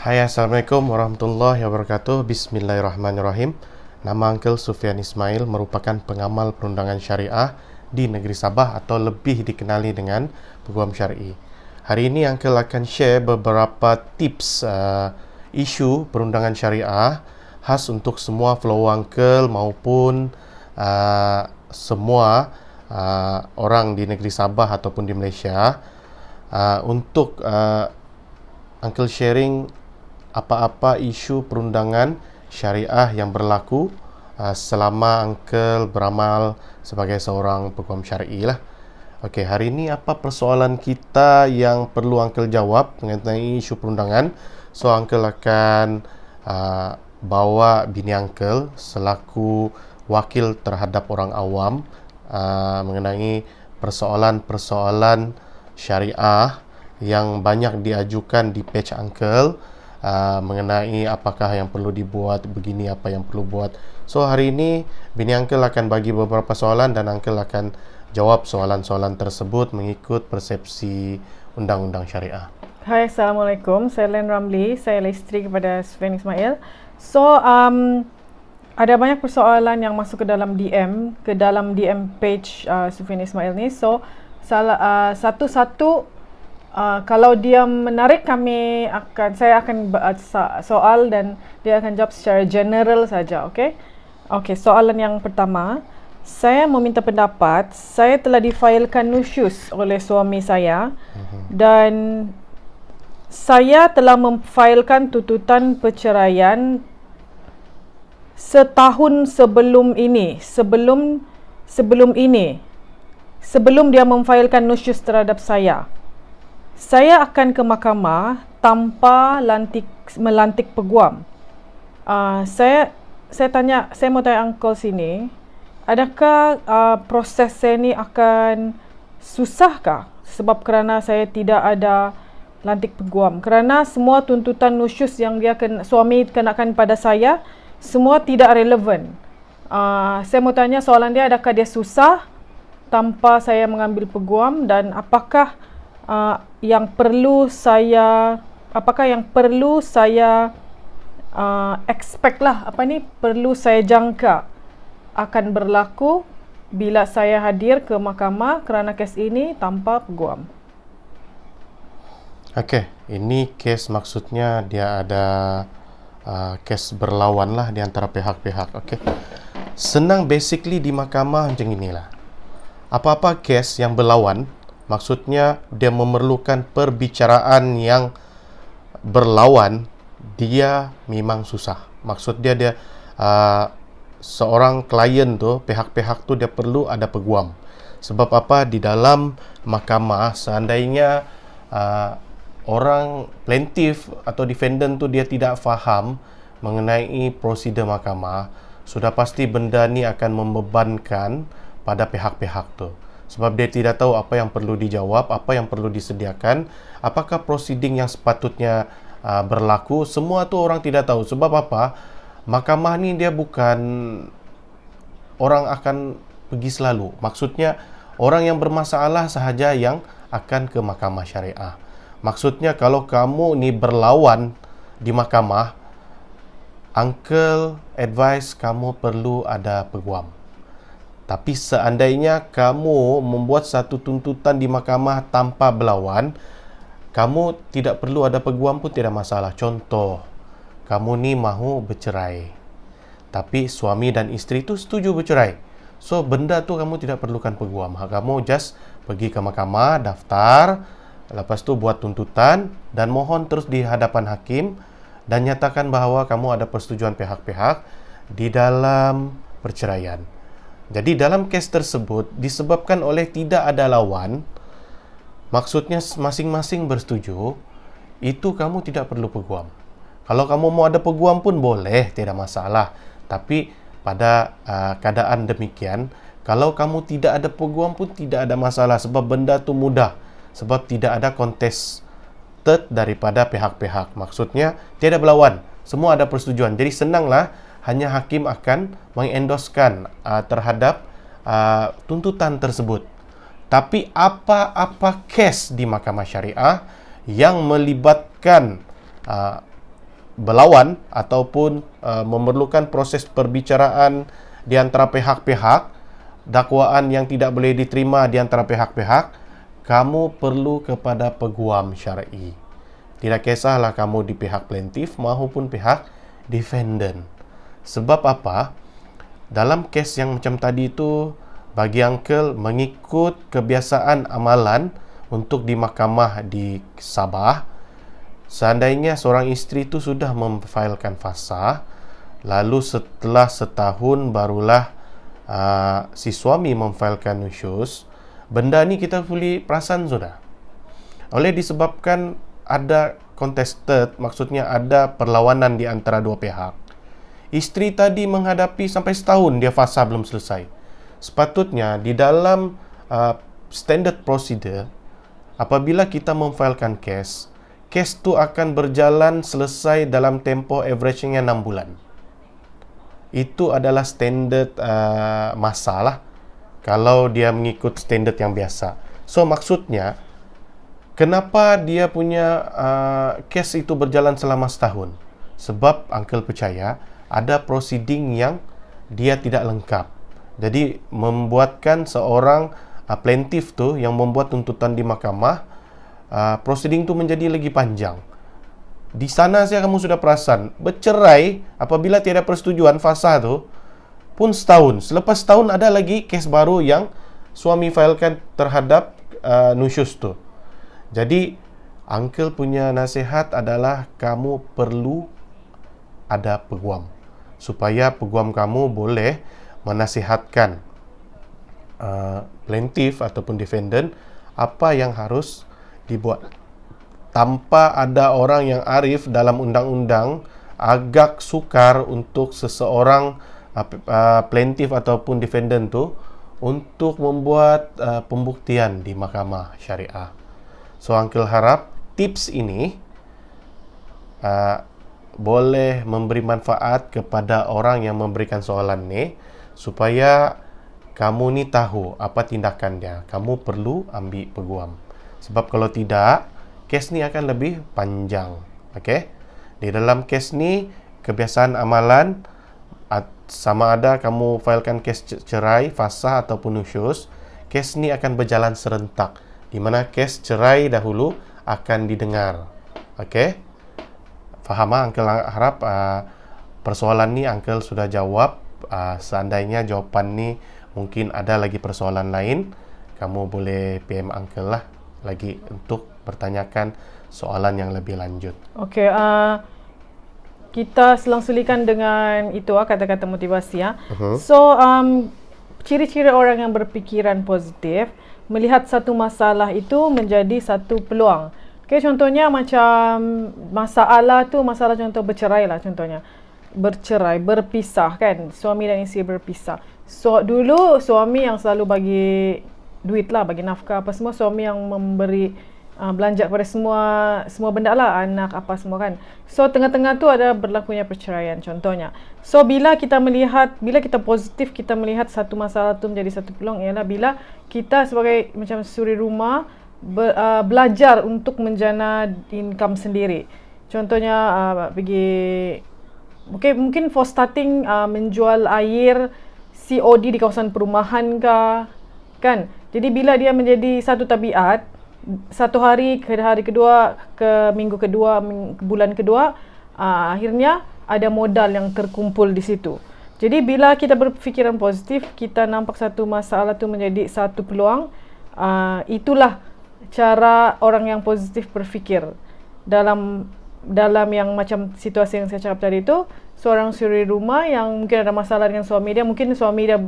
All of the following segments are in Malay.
Hai, Assalamualaikum warahmatullahi wabarakatuh. Bismillahirrahmanirrahim. Nama Uncle Sufyan Ismail, merupakan pengamal perundangan syariah di negeri Sabah atau lebih dikenali dengan Peguam Syar'i. Hari ini Uncle akan share beberapa tips isu perundangan syariah khas untuk semua follower Uncle maupun semua orang di negeri Sabah ataupun di Malaysia, untuk Uncle sharing apa-apa isu perundangan syariah yang berlaku selama Uncle beramal sebagai seorang peguam syar'i lah. Okey, hari ini apa persoalan kita yang perlu Uncle jawab mengenai isu perundangan? So Uncle akan bawa bini Uncle selaku wakil terhadap orang awam mengenai persoalan-persoalan syariah yang banyak diajukan di page Uncle, mengenai apakah yang perlu dibuat, begini apa yang perlu buat. So hari ini bini Uncle akan bagi beberapa soalan dan Uncle akan jawab soalan-soalan tersebut mengikut persepsi undang-undang syariah. Hai, Assalamualaikum. Saya Len Ramli. Saya adalah isteri kepada Sufyan Ismail. So, ada banyak persoalan yang masuk ke dalam DM page Sufyan Ismail ni. So, satu-satu kalau dia menarik, saya akan soal dan dia akan jawab secara general saja, okey? Okey, soalan yang pertama, saya meminta pendapat. Saya telah difailkan nusyus oleh suami saya dan saya telah memfailkan tuntutan perceraian setahun sebelum dia memfailkan nusyus terhadap saya. Saya akan ke mahkamah tanpa melantik peguam. Saya mau tanya Uncle sini, adakah proses saya ni akan susahkah sebab kerana saya tidak ada lantik peguam? Kerana semua tuntutan nusyus yang suami kenakan pada saya semua tidak relevan. Saya mau tanya soalan dia, adakah dia susah tanpa saya mengambil peguam, dan apakah yang perlu saya expect lah, perlu saya jangka akan berlaku bila saya hadir ke mahkamah kerana kes ini tanpa peguam. Okey, ini kes maksudnya dia ada kes berlawan lah di antara pihak-pihak. Okey, senang basically di mahkamah macam inilah. Apa-apa kes yang berlawan, maksudnya dia memerlukan perbicaraan yang berlawan, dia memang susah. Maksud dia seorang klien tu, pihak-pihak tu dia perlu ada peguam. Sebab apa? Di dalam mahkamah, seandainya orang plaintiff atau defendant tu dia tidak faham mengenai prosedur mahkamah, sudah pasti benda ni akan membebankan pada pihak-pihak tu. Sebab dia tidak tahu apa yang perlu dijawab, apa yang perlu disediakan, apakah proceeding yang sepatutnya berlaku. Semua tu orang tidak tahu. Sebab apa? Mahkamah ni dia bukan orang akan pergi selalu. Maksudnya orang yang bermasalah sahaja yang akan ke mahkamah syariah. Maksudnya kalau kamu ni berlawan di mahkamah, Uncle advise kamu perlu ada peguam. Tapi seandainya kamu membuat satu tuntutan di mahkamah tanpa berlawan, kamu tidak perlu ada peguam pun tidak masalah. Contoh, kamu ni mahu bercerai, tapi suami dan isteri tu setuju bercerai. So, benda tu kamu tidak perlukan peguam. Kamu just pergi ke mahkamah, daftar, lepas tu buat tuntutan dan mohon terus di hadapan hakim dan nyatakan bahawa kamu ada persetujuan pihak-pihak di dalam perceraian. Jadi dalam kes tersebut disebabkan oleh tidak ada lawan, maksudnya masing-masing bersetuju, itu kamu tidak perlu peguam. Kalau kamu mau ada peguam pun boleh, tidak masalah. Tapi pada keadaan demikian, kalau kamu tidak ada peguam pun tidak ada masalah, sebab benda tu mudah. Sebab tidak ada contested daripada pihak-pihak. Maksudnya tiada berlawan, semua ada persetujuan. Jadi senanglah, hanya hakim akan mengendoskan terhadap tuntutan tersebut. Tapi apa-apa kes di mahkamah syariah yang melibatkan berlawan ataupun memerlukan proses perbicaraan di antara pihak-pihak, dakwaan yang tidak boleh diterima di antara pihak-pihak, kamu perlu kepada peguam syar'i. Tidak kisahlah kamu di pihak plaintiff maupun pihak defendant. Sebab apa? Dalam kes yang macam tadi itu, bagi uncle mengikut kebiasaan amalan untuk di mahkamah di Sabah, seandainya seorang isteri itu sudah memfailkan fasah, lalu setelah setahun barulah si suami memfailkan nusyuz, benda ni kita boleh perasan sudah. Oleh disebabkan ada contested, maksudnya ada perlawanan di antara dua pihak. Isteri tadi menghadapi sampai setahun dia fasah belum selesai. Sepatutnya di dalam standard procedure, apabila kita memfailkan kes tu akan berjalan selesai dalam tempoh averagingnya 6 bulan. Itu adalah standard masa lah, kalau dia mengikut standard yang biasa. So maksudnya, kenapa dia punya kes itu berjalan selama setahun? Sebab uncle percaya ada proceeding yang dia tidak lengkap. Jadi membuatkan seorang plaintiff tu yang membuat tuntutan di mahkamah, proceeding tu menjadi lagi panjang. Di sana saya kamu sudah perasan, bercerai apabila tiada persetujuan fasah tu pun setahun. Selepas setahun ada lagi kes baru yang suami failkan terhadap nusyuz tu. Jadi uncle punya nasihat adalah kamu perlu ada peguam, supaya peguam kamu boleh menasihatkan plaintiff ataupun defendant apa yang harus dibuat. Tanpa ada orang yang arif dalam undang-undang, agak sukar untuk seseorang plaintiff ataupun defendant tu untuk membuat pembuktian di mahkamah syariah. So uncle harap tips ini boleh memberi manfaat kepada orang yang memberikan soalan ni, supaya kamu ni tahu apa tindakan dia. Kamu perlu ambil peguam. Sebab kalau tidak, kes ni akan lebih panjang. Okey? Di dalam kes ni, kebiasaan amalan sama ada kamu failkan kes cerai, fasah ataupun nusyuz, kes ni akan berjalan serentak, di mana kes cerai dahulu akan didengar. Okey? Faham ah? Uncle harap persoalan ni uncle sudah jawab. Seandainya jawapan ni mungkin ada lagi persoalan lain, kamu boleh PM uncle lah lagi untuk bertanyakan soalan yang lebih lanjut. Okey, kita selang-selikan dengan itu kata-kata motivasi ya. So ciri-ciri orang yang berfikiran positif, melihat satu masalah itu menjadi satu peluang. Okay, contohnya macam masalah contoh bercerai lah contohnya. Bercerai, berpisah kan. Suami dan isteri berpisah. So, dulu suami yang selalu bagi duit lah, bagi nafkah apa semua. Suami yang memberi belanja kepada semua benda lah, anak apa semua kan. So, tengah-tengah tu ada berlakunya perceraian contohnya. So, bila kita positif, kita melihat satu masalah tu menjadi satu peluang, ialah bila kita sebagai macam suri rumah belajar untuk menjana income sendiri. Contohnya mungkin for starting menjual air COD di kawasan perumahan kan. Jadi bila dia menjadi satu tabiat, satu hari ke hari kedua, ke minggu kedua, bulan kedua, akhirnya ada modal yang terkumpul di situ. Jadi bila kita berfikiran positif, kita nampak satu masalah tu menjadi satu peluang. Itulah cara orang yang positif berfikir. Dalam yang macam situasi yang saya cakap tadi itu, seorang suri rumah yang mungkin ada masalah dengan suami dia, mungkin suami dia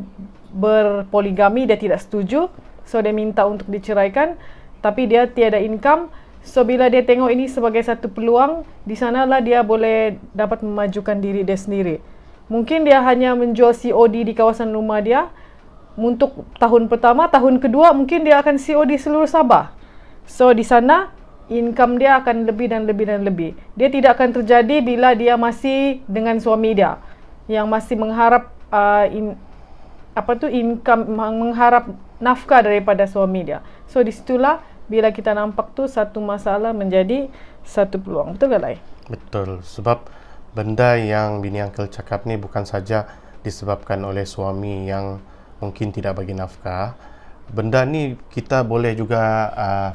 berpoligami, dia tidak setuju, so dia minta untuk diceraikan, tapi dia tiada income. So bila dia tengok ini sebagai satu peluang, di sanalah dia boleh dapat memajukan diri dia sendiri. Mungkin dia hanya menjual COD di kawasan rumah dia untuk tahun pertama, tahun kedua mungkin dia akan COD seluruh Sabah. So di sana income dia akan lebih dan lebih dan lebih. Dia tidak akan terjadi bila dia masih dengan suami dia yang masih mengharap income, mengharap nafkah daripada suami dia. So disitulah bila kita nampak tu satu masalah menjadi satu peluang. Betul ke Lai? Betul. Sebab benda yang bini uncle cakap ni bukan saja disebabkan oleh suami yang mungkin tidak bagi nafkah. Benda ni kita boleh juga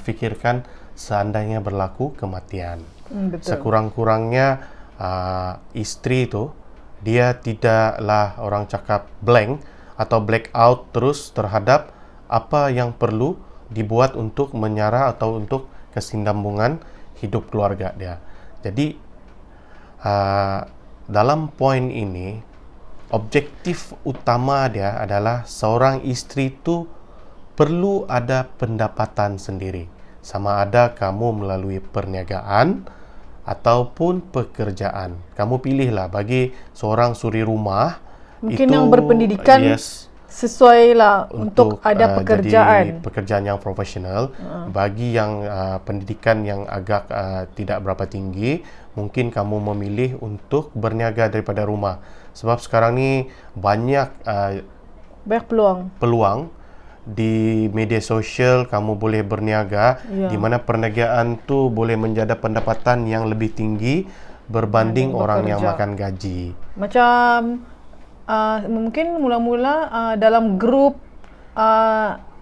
fikirkan seandainya berlaku kematian. Betul. Sekurang-kurangnya isteri tu dia tidaklah orang cakap blank atau black out terus terhadap apa yang perlu dibuat untuk menyara atau untuk kesinambungan hidup keluarga dia. Jadi dalam poin ini, objektif utama dia adalah seorang isteri tu perlu ada pendapatan sendiri. Sama ada kamu melalui perniagaan ataupun pekerjaan. Kamu pilihlah. Bagi seorang suri rumah, Mungkin itu yang berpendidikan sesuai lah untuk ada pekerjaan. jadi pekerjaan yang profesional. Bagi yang pendidikan yang agak tidak berapa tinggi, mungkin kamu memilih untuk berniaga daripada rumah. Sebab sekarang ni banyak Banyak peluang di media sosial. Kamu boleh berniaga, di mana perniagaan tu boleh menjadi pendapatan yang lebih tinggi berbanding orang yang makan gaji. Macam mungkin mula-mula dalam grup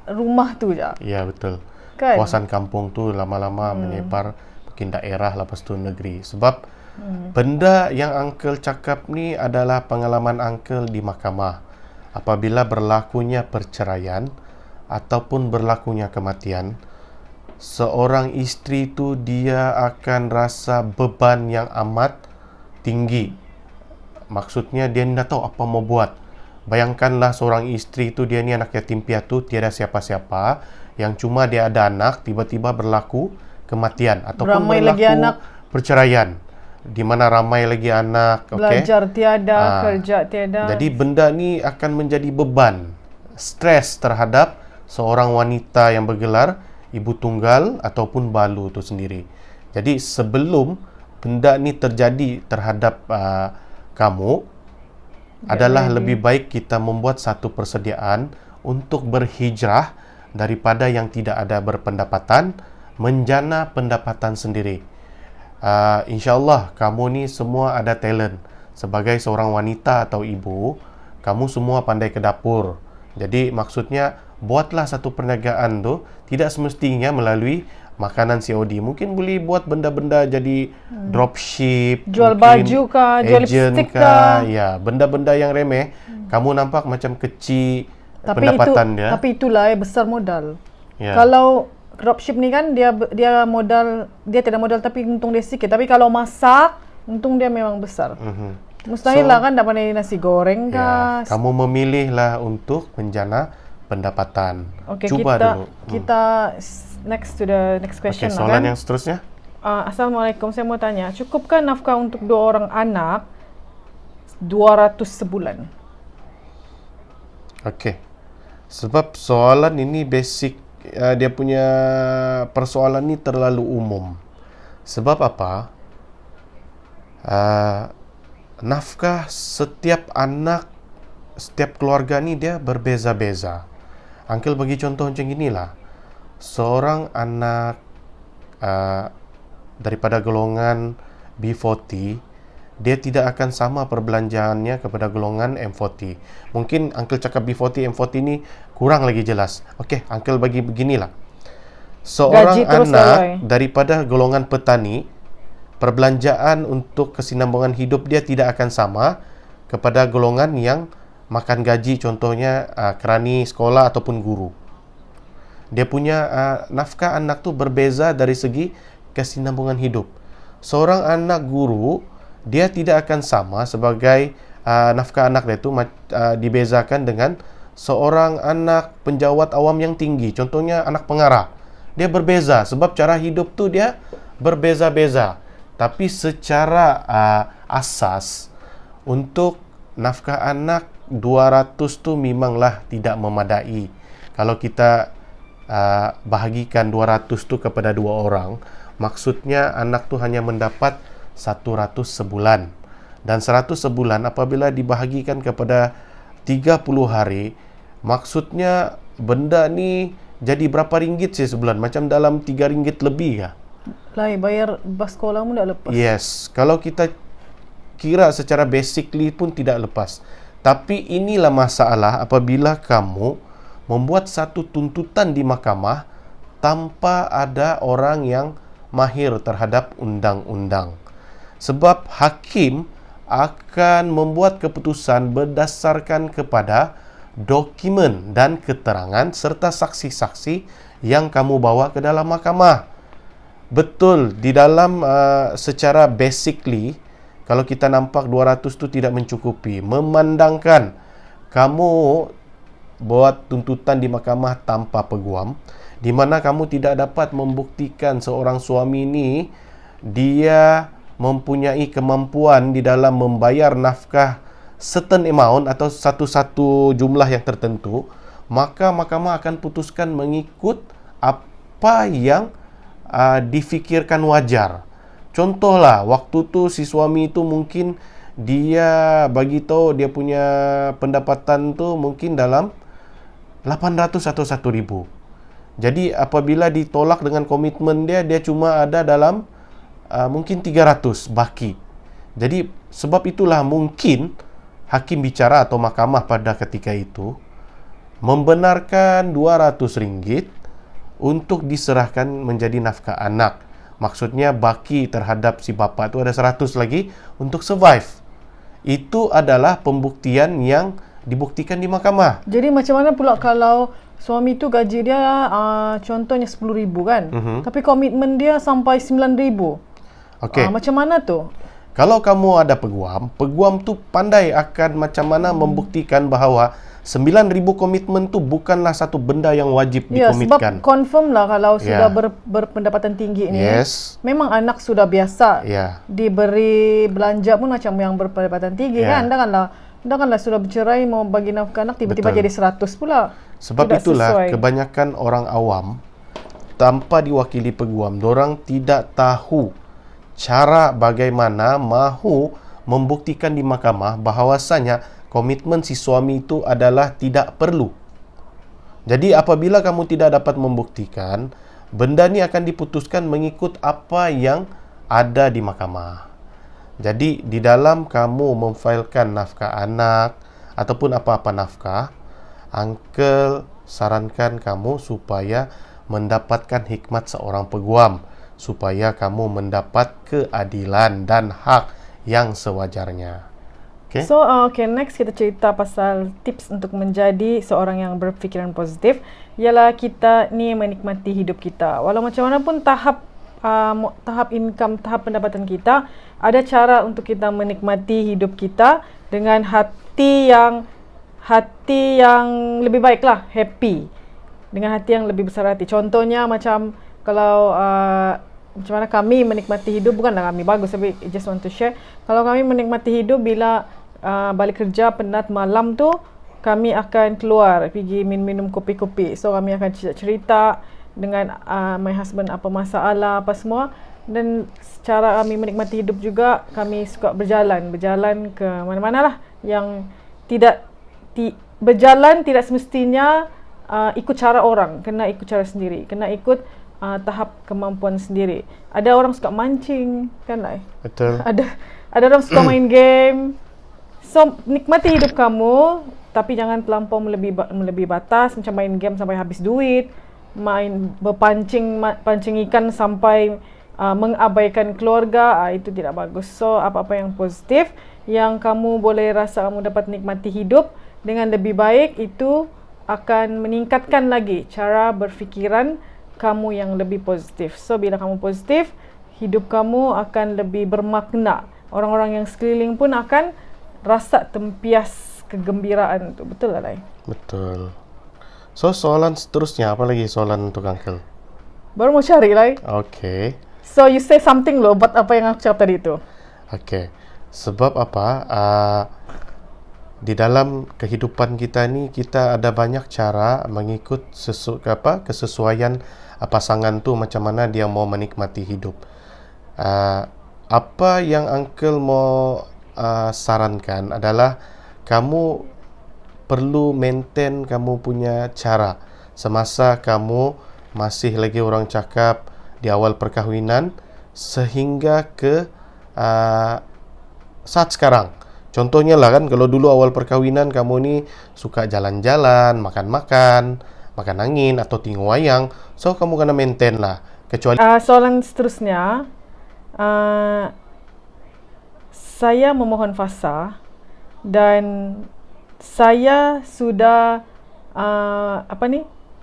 rumah tu je. Ya, betul. Kan? Kawasan kampung tu lama-lama menyebar mungkin daerah, lepas tu negeri. Sebab benda yang uncle cakap ni adalah pengalaman uncle di mahkamah. Apabila berlakunya perceraian ataupun berlakunya kematian, seorang isteri tu dia akan rasa beban yang amat tinggi. Maksudnya dia tidak tahu apa mau buat. Bayangkanlah seorang isteri tu, dia ni anak yatim piatu, tiada siapa-siapa, yang cuma dia ada anak, tiba-tiba berlaku kematian ataupun Ramai berlaku lagi anak. perceraian, di mana ramai lagi anak. Belajar tiada, kerja tiada. Jadi benda ni akan menjadi beban, stres terhadap seorang wanita yang bergelar ibu tunggal ataupun balu tu sendiri. Jadi sebelum benda ni terjadi terhadap kamu, adalah lebih baik kita membuat satu persediaan untuk berhijrah daripada yang tidak ada berpendapatan menjana pendapatan sendiri. InsyaAllah kamu ni semua ada talent. Sebagai seorang wanita atau ibu, kamu semua pandai ke dapur. Jadi maksudnya buatlah satu perniagaan tu, tidak semestinya melalui makanan COD. Mungkin boleh buat benda-benda jadi dropship, jual baju kah, jual lipstick kah. Ya, benda-benda yang remeh. Kamu nampak macam kecil pendapatan dia. Tapi itulah besar modal. Ya. Kalau dropship ni kan dia modal, dia tidak modal tapi untung dia sikit. Tapi kalau masak, untung dia memang besar. Mustahil lah kan dapat nasi goreng kah. Kamu memilihlah untuk menjana pendapatan. Okay, cuba dulu. Kita next to the next question lah kan. Soalan yang seterusnya. Assalamualaikum, saya mau tanya, cukupkah nafkah untuk 2 orang anak 200 sebulan? Okey. Sebab soalan ini basic, dia punya persoalan ni terlalu umum. Sebab apa? Nafkah setiap anak, setiap keluarga ni dia berbeza-beza. Uncle bagi contoh macam inilah. Seorang anak daripada golongan B40, dia tidak akan sama perbelanjaannya kepada golongan M40. Mungkin Uncle cakap B40, M40 ni kurang lagi jelas. Okey, Uncle bagi beginilah. Seorang anak daripada golongan petani, perbelanjaan untuk kesinambungan hidup dia tidak akan sama kepada golongan yang makan gaji, contohnya kerani sekolah ataupun guru. Dia punya nafkah anak tu berbeza dari segi kesinambungan hidup. Seorang anak guru, dia tidak akan sama sebagai nafkah anak dia tu dibezakan dengan seorang anak penjawat awam yang tinggi, contohnya anak pengarah. Dia berbeza sebab cara hidup tu dia berbeza-beza. Tapi secara asas untuk nafkah anak 200 tu memanglah tidak memadai. Kalau kita bahagikan 200 tu kepada 2 orang, maksudnya anak tu hanya mendapat 100 sebulan. Dan 100 sebulan apabila dibahagikan kepada 30 hari, maksudnya benda ni jadi berapa ringgit sih sebulan? Macam dalam 3 ringgit lebih kah? Lai bayar bas sekolah mu dah lepas. Yes, kalau kita kira secara basically pun tidak lepas. Tapi inilah masalah apabila kamu membuat satu tuntutan di mahkamah tanpa ada orang yang mahir terhadap undang-undang. Sebab hakim akan membuat keputusan berdasarkan kepada dokumen dan keterangan serta saksi-saksi yang kamu bawa ke dalam mahkamah. Betul, di dalam secara basically, kalau kita nampak 200 tu tidak mencukupi. Memandangkan kamu buat tuntutan di mahkamah tanpa peguam, di mana kamu tidak dapat membuktikan seorang suami ini dia mempunyai kemampuan di dalam membayar nafkah certain amount atau satu jumlah yang tertentu, maka mahkamah akan putuskan mengikut apa yang difikirkan wajar. Contohlah, waktu tu si suami itu mungkin dia bagi tahu dia punya pendapatan tu mungkin dalam 800 atau 1,000. Jadi apabila ditolak dengan komitmen dia cuma ada dalam mungkin 300 baki. Jadi sebab itulah mungkin hakim bicara atau mahkamah pada ketika itu membenarkan RM200 untuk diserahkan menjadi nafkah anak. Maksudnya baki terhadap si bapa itu ada 100 lagi untuk survive. Itu adalah pembuktian yang dibuktikan di mahkamah. Jadi macam mana pula kalau suami tu gaji dia contohnya 10,000 kan? Tapi komitmen dia sampai 9,000. Okey. Macam mana tu? Kalau kamu ada peguam tu pandai akan macam mana membuktikan bahawa 9,000 komitmen tu bukanlah satu benda yang wajib dikomitkan. Sebab confirm lah kalau sudah berpendapatan tinggi ni. Memang anak sudah biasa diberi belanja pun macam yang berpendapatan tinggi kan. Janganlah sudah bercerai mau bagi nafkah anak tiba-tiba jadi 100 pula. Sebab tidak itulah sesuai. Kebanyakan orang awam tanpa diwakili peguam, dorang tidak tahu cara bagaimana mahu membuktikan di mahkamah bahawasanya komitmen si suami itu adalah tidak perlu. Jadi apabila kamu tidak dapat membuktikan, benda ni akan diputuskan mengikut apa yang ada di mahkamah. Jadi di dalam kamu memfailkan nafkah anak ataupun apa-apa nafkah, Uncle sarankan kamu supaya mendapatkan hikmat seorang peguam, supaya kamu mendapat keadilan dan hak yang sewajarnya. Okay? So, next kita cerita pasal tips untuk menjadi seorang yang berfikiran positif. Ialah kita ni menikmati hidup kita. Walau macam mana pun tahap income, tahap pendapatan kita, ada cara untuk kita menikmati hidup kita dengan hati yang lebih baik lah, happy. Dengan hati yang lebih besar hati. Contohnya macam kalau macam mana kami menikmati hidup, bukanlah kami bagus tapi I just want to share. Kalau kami menikmati hidup bila balik kerja penat malam tu, kami akan keluar pergi minum kopi-kopi. So kami akan cerita dengan my husband apa masalah apa semua. Dan secara kami menikmati hidup juga, kami suka berjalan ke mana-mana lah yang berjalan tidak semestinya ikut cara orang, kena ikut cara sendiri, kena ikut tahap kemampuan sendiri. Ada orang suka mancing kan lah. Betul. Ada orang suka main game. So nikmati hidup kamu, tapi jangan terlampau melebihi batas, macam main game sampai habis duit, pancing ikan sampai mengabaikan keluarga, itu tidak bagus. So apa-apa yang positif yang kamu boleh rasa kamu dapat nikmati hidup dengan lebih baik, itu akan meningkatkan lagi cara berfikiran kamu yang lebih positif. So bila kamu positif, hidup kamu akan lebih bermakna. Orang-orang yang sekeliling pun akan rasa tempias kegembiraan tu. Betul tak, Lai? Betul. So soalan seterusnya, apa lagi soalan untuk Uncle? Baru mau cari, Lai. Okay. So you say something loh buat apa yang aku cakap tadi tu. Okay. Sebab apa? Di dalam kehidupan kita ni, kita ada banyak cara mengikut kesesuaian pasangan tu, macam mana dia mau menikmati hidup. Apa yang Uncle mau sarankan adalah kamu perlu maintain kamu punya cara semasa kamu masih lagi orang cakap di awal perkahwinan sehingga ke saat sekarang. Contohnya lah kan, kalau dulu awal perkawinan kamu ni suka jalan-jalan, makan-makan, makan angin atau tengok wayang, so kamu kena maintain lah. Kecuali Soalan seterusnya, saya memohon fasa dan saya sudah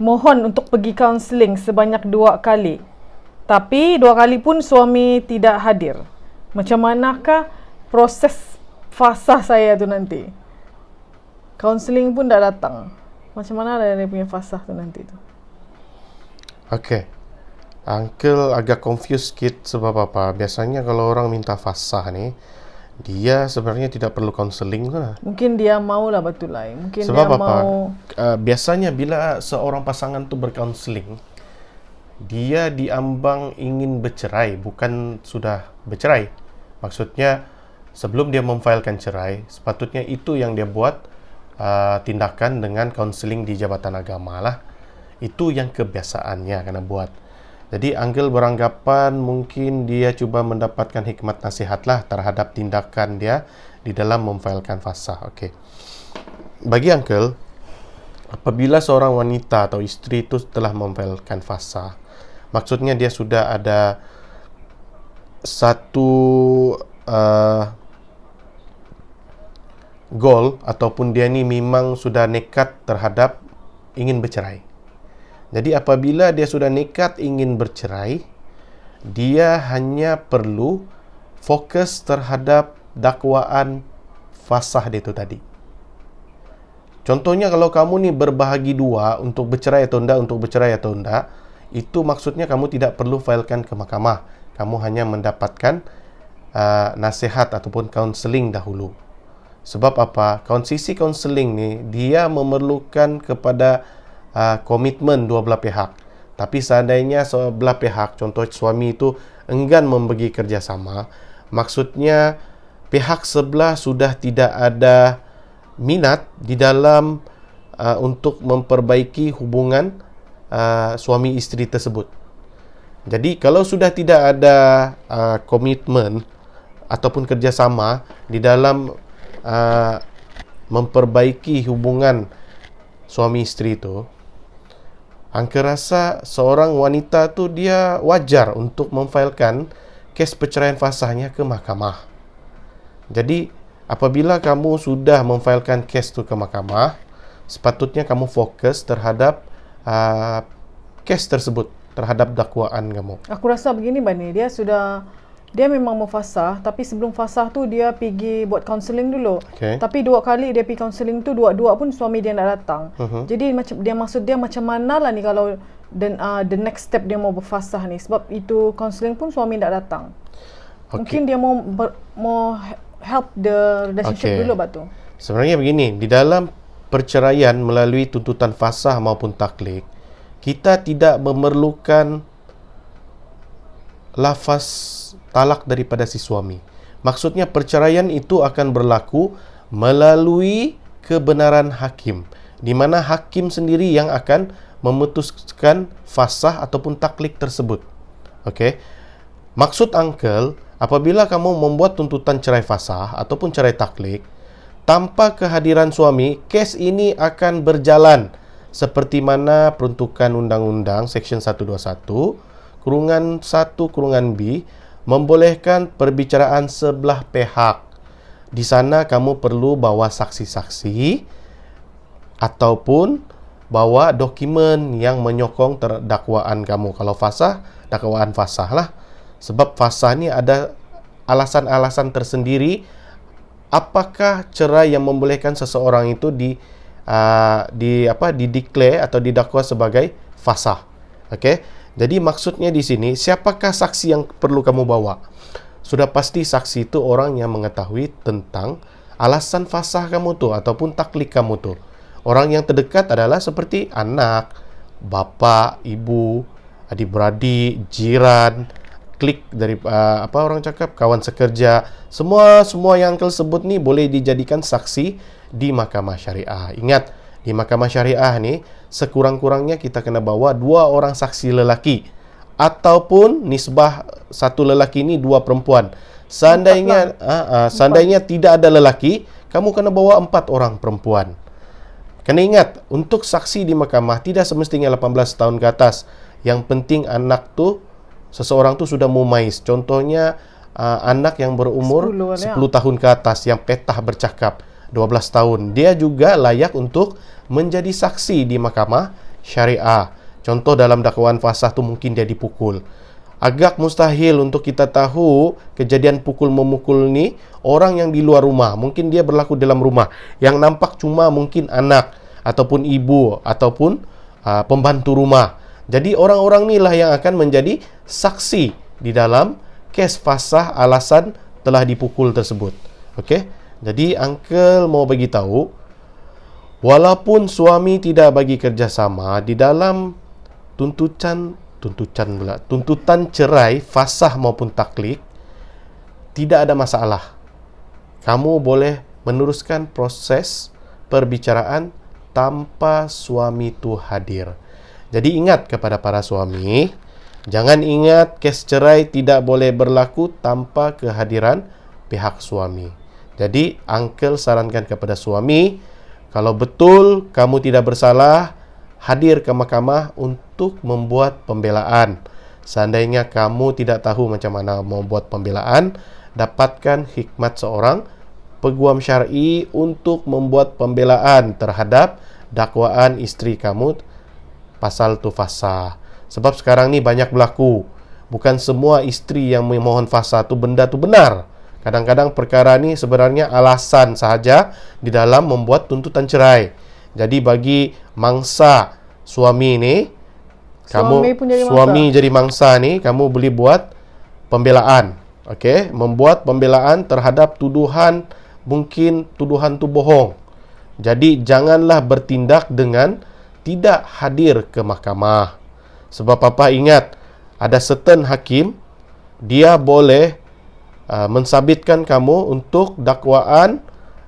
mohon untuk pergi kaunseling sebanyak 2 kali. Tapi 2 kali pun suami tidak hadir. Macam manakah proses fasa saya tu nanti? Kaunseling pun tak datang. Macam mana dia punya fasa tu nanti tu? Okey. Uncle agak confused sikit sebab apa? Biasanya kalau orang minta fasah ni, dia sebenarnya tidak perlu kaunseling lah. Mungkin dia maulah betul lah. Mungkin Sebab dia apa? mau. Biasanya bila seorang pasangan tu berkaunseling, dia diambang ingin bercerai, bukan sudah bercerai. Maksudnya, sebelum dia memfailkan cerai, sepatutnya itu yang dia buat tindakan dengan kaunseling di Jabatan Agama lah. Itu yang kebiasaannya kena buat. Jadi Uncle beranggapan mungkin dia cuba mendapatkan hikmat nasihat lah terhadap tindakan dia di dalam memfailkan fasah. Okey. Bagi Uncle, apabila seorang wanita atau isteri itu telah memfailkan fasah, maksudnya dia sudah ada satu goal ataupun dia ni memang sudah nekat terhadap ingin bercerai. Jadi apabila dia sudah nekat ingin bercerai, dia hanya perlu fokus terhadap dakwaan fasah dia tu tadi. Contohnya kalau kamu ni berbahagi dua untuk bercerai atau tidak, itu maksudnya kamu tidak perlu failkan ke mahkamah. Kamu hanya mendapatkan nasihat ataupun kaunseling dahulu. Sebab apa? Sisi kaunseling ni dia memerlukan kepada komitmen dua belah pihak. Tapi seandainya sebelah pihak, contoh suami itu enggan membagi kerjasama, maksudnya pihak sebelah sudah tidak ada minat di dalam untuk memperbaiki hubungan suami isteri tersebut. Jadi kalau sudah tidak ada komitmen ataupun kerjasama di dalam memperbaiki hubungan suami isteri itu, Uncle rasa seorang wanita tu dia wajar untuk memfailkan kes perceraian fasahnya ke mahkamah. Jadi apabila kamu sudah memfailkan kes tu ke mahkamah, sepatutnya kamu fokus terhadap kes tersebut, terhadap dakwaan kamu. Aku rasa begini Bani, dia memang mau fasah, tapi sebelum fasah tu dia pergi buat kaunseling dulu. Okay. Tapi 2 kali dia pergi kaunseling tu, dua pun suami dia nak datang. Jadi maksud dia macam mana lah ni kalau the next step dia mau berfasah ni, sebab itu kaunseling pun suami tak datang. Mungkin dia mau help the relationship dulu batu. Sebenarnya begini, di dalam perceraian melalui tuntutan fasah maupun taklik, kita tidak memerlukan lafaz talak daripada si suami. Maksudnya perceraian itu akan berlaku melalui kebenaran hakim, di mana hakim sendiri yang akan memutuskan fasah ataupun taklik tersebut. Okey. Maksud Uncle, apabila kamu membuat tuntutan cerai fasah ataupun cerai taklik tanpa kehadiran suami, kes ini akan berjalan seperti mana peruntukan undang-undang Seksyen 121/1/B membolehkan perbicaraan sebelah pihak. Di sana kamu perlu bawa saksi-saksi ataupun bawa dokumen yang menyokong dakwaan kamu. Kalau fasah, dakwaan fasah lah. Sebab fasah ni ada alasan-alasan tersendiri apakah cerai yang membolehkan seseorang itu dideklar atau didakwa sebagai fasah. Okey. Jadi maksudnya di sini, siapakah saksi yang perlu kamu bawa? Sudah pasti saksi itu orang yang mengetahui tentang alasan fasah kamu tu ataupun taklik kamu tu. Orang yang terdekat adalah seperti anak, bapa, ibu, adik-beradik, jiran, klik dari orang cakap, kawan sekerja. Semua yang Uncle sebut ni boleh dijadikan saksi di mahkamah syariah. Ingat, di mahkamah syariah ni sekurang-kurangnya kita kena bawa 2 orang saksi lelaki ataupun nisbah 1 lelaki ni 2 perempuan. Seandainya tidak ada lelaki, kamu kena bawa 4 orang perempuan. Kena ingat, untuk saksi di mahkamah tidak semestinya 18 tahun ke atas. Yang penting anak tu, seseorang tu sudah mumais. Contohnya anak yang berumur 10 tahun ke atas, yang petah bercakap 12 tahun. Dia juga layak untuk menjadi saksi di mahkamah syariah. Contoh dalam dakwaan fasah tu mungkin dia dipukul. Agak mustahil untuk kita tahu kejadian pukul-memukul ni orang yang di luar rumah. Mungkin dia berlaku dalam rumah. Yang nampak cuma mungkin anak ataupun ibu ataupun pembantu rumah. Jadi orang-orang inilah yang akan menjadi saksi di dalam kes fasah alasan telah dipukul tersebut. Okey? Jadi uncle mau bagi tahu, walaupun suami tidak bagi kerjasama di dalam tuntutan cerai, fasah maupun taklik, tidak ada masalah. Kamu boleh meneruskan proses perbicaraan tanpa suami itu hadir. Jadi ingat kepada para suami, jangan ingat kes cerai tidak boleh berlaku tanpa kehadiran pihak suami. Jadi uncle sarankan kepada suami, kalau betul kamu tidak bersalah, hadir ke mahkamah untuk membuat pembelaan. Seandainya kamu tidak tahu macam mana membuat pembelaan, dapatkan hikmat seorang peguam syar'i untuk membuat pembelaan terhadap dakwaan isteri kamu pasal tu fasah. Sebab sekarang ni banyak berlaku, bukan semua isteri yang memohon fasah tu benda tu benar. Kadang-kadang perkara ni sebenarnya alasan sahaja di dalam membuat tuntutan cerai. Jadi bagi mangsa suami ni, suami jadi mangsa ni, kamu boleh buat pembelaan. Okey, membuat pembelaan terhadap tuduhan, mungkin tuduhan tu bohong. Jadi janganlah bertindak dengan tidak hadir ke mahkamah. Sebab apa, ingat, ada certain hakim, dia boleh mensabitkan kamu untuk dakwaan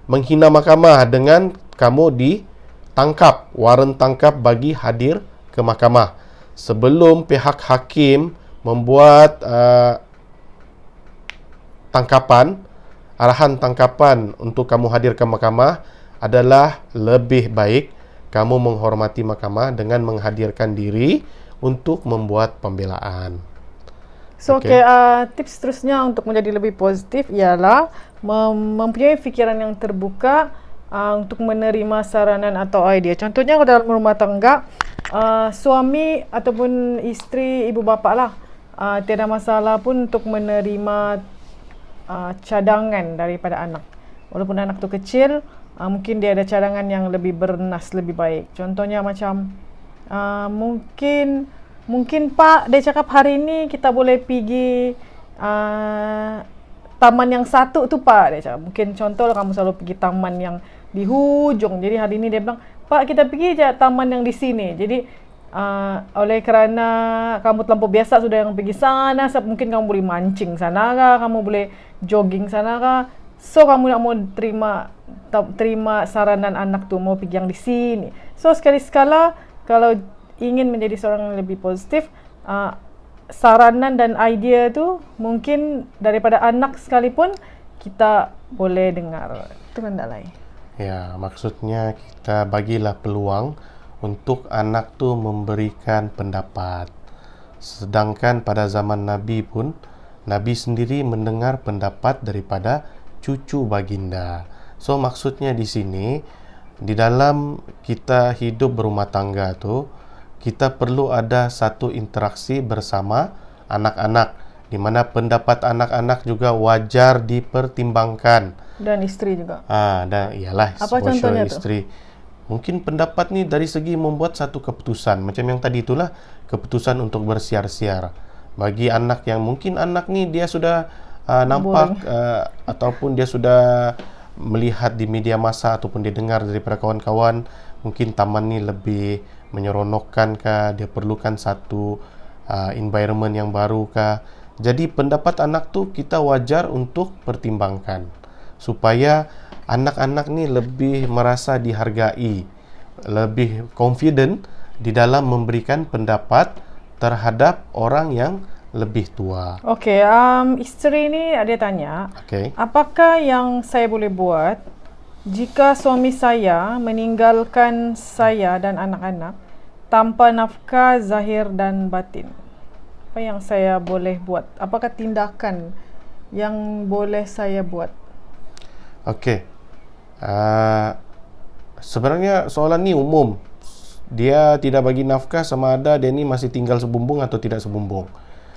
menghina mahkamah dengan kamu ditangkap, waran tangkap bagi hadir ke mahkamah. Sebelum pihak hakim membuat arahan tangkapan untuk kamu hadir ke mahkamah, adalah lebih baik kamu menghormati mahkamah dengan menghadirkan diri untuk membuat pembelaan. So, tips seterusnya untuk menjadi lebih positif ialah mempunyai fikiran yang terbuka untuk menerima saranan atau idea. Contohnya dalam rumah tangga, suami ataupun isteri, ibu bapa lah, tiada masalah pun untuk menerima cadangan daripada anak. Walaupun anak tu kecil, mungkin dia ada cadangan yang lebih bernas, lebih baik. Contohnya macam mungkin Pak, dia cakap hari ni kita boleh pergi taman yang satu tu Pak, dia cakap. Mungkin contoh lah, kamu selalu pergi taman yang di hujung. Jadi hari ni dia bilang, Pak, kita pergi je taman yang di sini. Jadi oleh kerana kamu terlampau biasa sudah yang pergi sana, mungkin kamu boleh mancing sana kah, kamu boleh jogging sana kah. So kamu nak mau terima saranan anak tu, mau pergi yang di sini. So sekali-sekala kalau ingin menjadi seorang yang lebih positif, saranan dan idea tu mungkin daripada anak sekalipun kita boleh dengar. Itu kan tak lain. Ya, maksudnya kita bagilah peluang untuk anak tu memberikan pendapat. Sedangkan pada zaman Nabi pun, Nabi sendiri mendengar pendapat daripada cucu baginda. So maksudnya di sini, di dalam kita hidup berumah tangga tu, kita perlu ada satu interaksi bersama anak-anak, di mana pendapat anak-anak juga wajar dipertimbangkan. Dan isteri juga. Dan iyalah, apa contohnya isteri. Mungkin pendapat ni dari segi membuat satu keputusan. Macam yang tadi itulah, keputusan untuk bersiar-siar. Bagi anak yang mungkin anak ni dia sudah nampak ataupun dia sudah melihat di media massa ataupun dia dengar daripada kawan-kawan, mungkin taman ni lebih menyeronokkan kah, dia perlukan satu environment yang baru kah. Jadi pendapat anak tu kita wajar untuk pertimbangkan supaya anak-anak ni lebih merasa dihargai, lebih confident di dalam memberikan pendapat terhadap orang yang lebih tua. Okey, isteri ni dia tanya, Okey. apakah yang saya boleh buat jika suami saya meninggalkan saya dan anak-anak tanpa nafkah zahir dan batin? Apa yang saya boleh buat? Apakah tindakan yang boleh saya buat? Okey. Sebenarnya soalan ni umum. Dia tidak bagi nafkah sama ada dia ni masih tinggal sebumbung atau tidak sebumbung.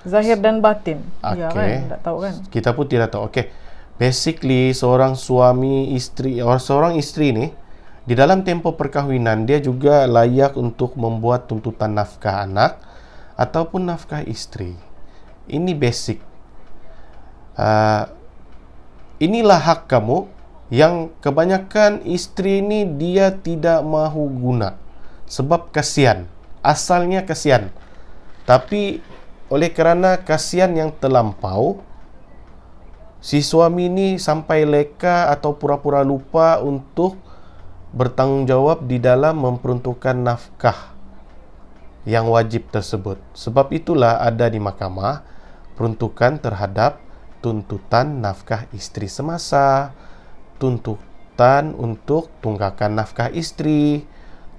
Zahir dan batin. Ya Okey. kan? Tak tahu kan? Kita pun tidak tahu. Okey. Basically seorang suami isteri atau seorang isteri ni di dalam tempoh perkahwinan dia juga layak untuk membuat tuntutan nafkah anak ataupun nafkah isteri. Ini basic. Inilah hak kamu yang kebanyakan isteri ni dia tidak mahu guna sebab kasihan. Asalnya kasihan. Tapi oleh kerana kasihan yang terlampau, si suami ni sampai leka atau pura-pura lupa untuk bertanggungjawab di dalam memperuntukkan nafkah yang wajib tersebut. Sebab itulah ada di mahkamah peruntukan terhadap tuntutan nafkah isteri semasa, tuntutan untuk tunggakan nafkah isteri,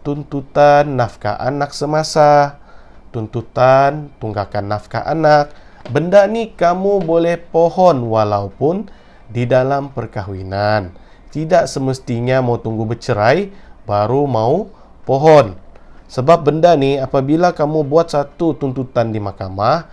tuntutan nafkah anak semasa, tuntutan tunggakan nafkah anak. Benda ni kamu boleh pohon walaupun di dalam perkahwinan. Tidak semestinya mau tunggu bercerai baru mau pohon. Sebab benda ni apabila kamu buat satu tuntutan di mahkamah,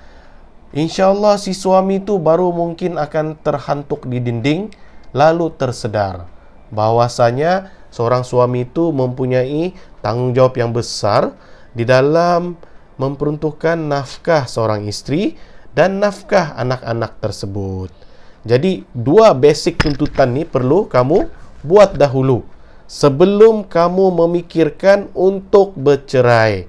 insya-Allah si suami tu baru mungkin akan terhantuk di dinding lalu tersedar bahawasanya seorang suami itu mempunyai tanggungjawab yang besar di dalam memperuntukkan nafkah seorang isteri dan nafkah anak-anak tersebut. Jadi dua basic tuntutan ni perlu kamu buat dahulu sebelum kamu memikirkan untuk bercerai.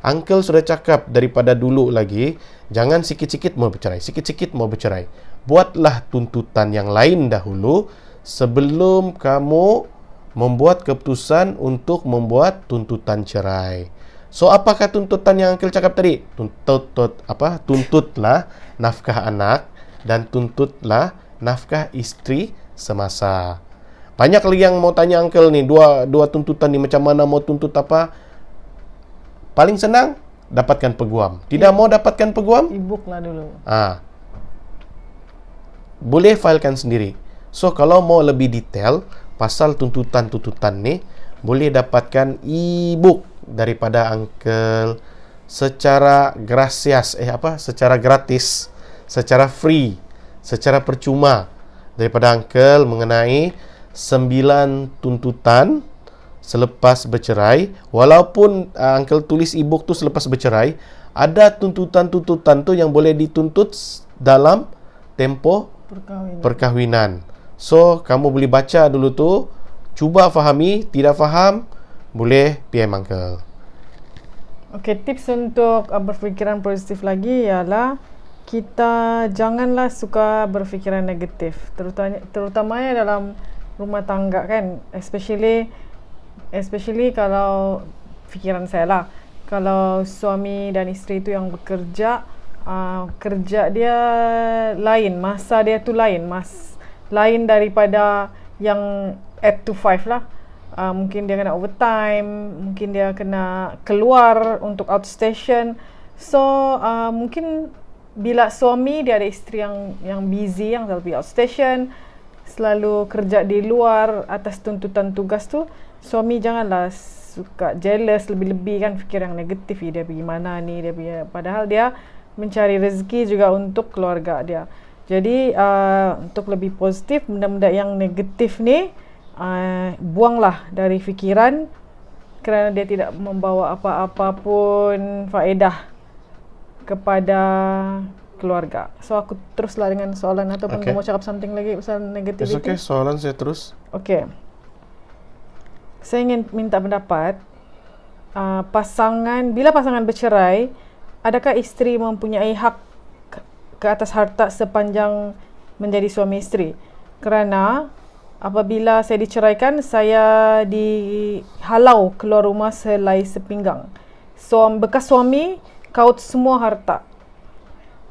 Uncle sudah cakap daripada dulu lagi, jangan sikit-sikit mau bercerai, sikit-sikit mau bercerai. Buatlah tuntutan yang lain dahulu sebelum kamu membuat keputusan untuk membuat tuntutan cerai. So apakah tuntutan yang Uncle cakap tadi? Tuntutlah nafkah anak dan tuntutlah nafkah isteri semasa. Banyak lagi yang mau tanya Uncle ni, dua tuntutan ni macam mana mau tuntut apa? Paling senang dapatkan peguam. Tidak mau dapatkan peguam? E-book lah dulu. Boleh filekan sendiri. So kalau mau lebih detail pasal tuntutan-tuntutan ni, boleh dapatkan e-book daripada Uncle secara secara gratis, secara free, secara percuma daripada Uncle mengenai 9 tuntutan selepas bercerai. Walaupun Uncle tulis e-book tu selepas bercerai, ada tuntutan-tuntutan tu yang boleh dituntut dalam tempoh perkahwinan. So kamu boleh baca dulu tu, cuba fahami, tidak faham boleh PM Uncle. Okey, tips untuk berfikiran positif lagi ialah kita janganlah suka berfikiran negatif, terutamanya dalam rumah tangga kan, especially kalau fikiran saya lah, kalau suami dan isteri itu yang bekerja, kerja dia lain, masa dia tu lain daripada yang 8 to 5 lah. Mungkin dia kena overtime, mungkin dia kena keluar untuk outstation. So mungkin bila suami dia ada isteri yang busy, yang selalu pergi outstation, selalu kerja di luar atas tuntutan tugas tu, suami janganlah suka jealous lebih-lebih kan, fikir yang negatif, dia pergi mana ni, dia pergi, padahal dia mencari rezeki juga untuk keluarga dia. Jadi untuk lebih positif, benda-benda yang negatif ni buanglah dari fikiran kerana dia tidak membawa apa-apa pun faedah kepada keluarga. So aku teruslah dengan soalan ataupun kamu mau cakap something lagi pasal negativity. Okay, soalan saya terus. Okay. Saya ingin minta pendapat, bila pasangan bercerai, adakah isteri mempunyai hak ke atas harta sepanjang menjadi suami isteri? Kerana apabila saya diceraikan, saya dihalau keluar rumah selai sepinggang. So bekas suami kaut semua harta.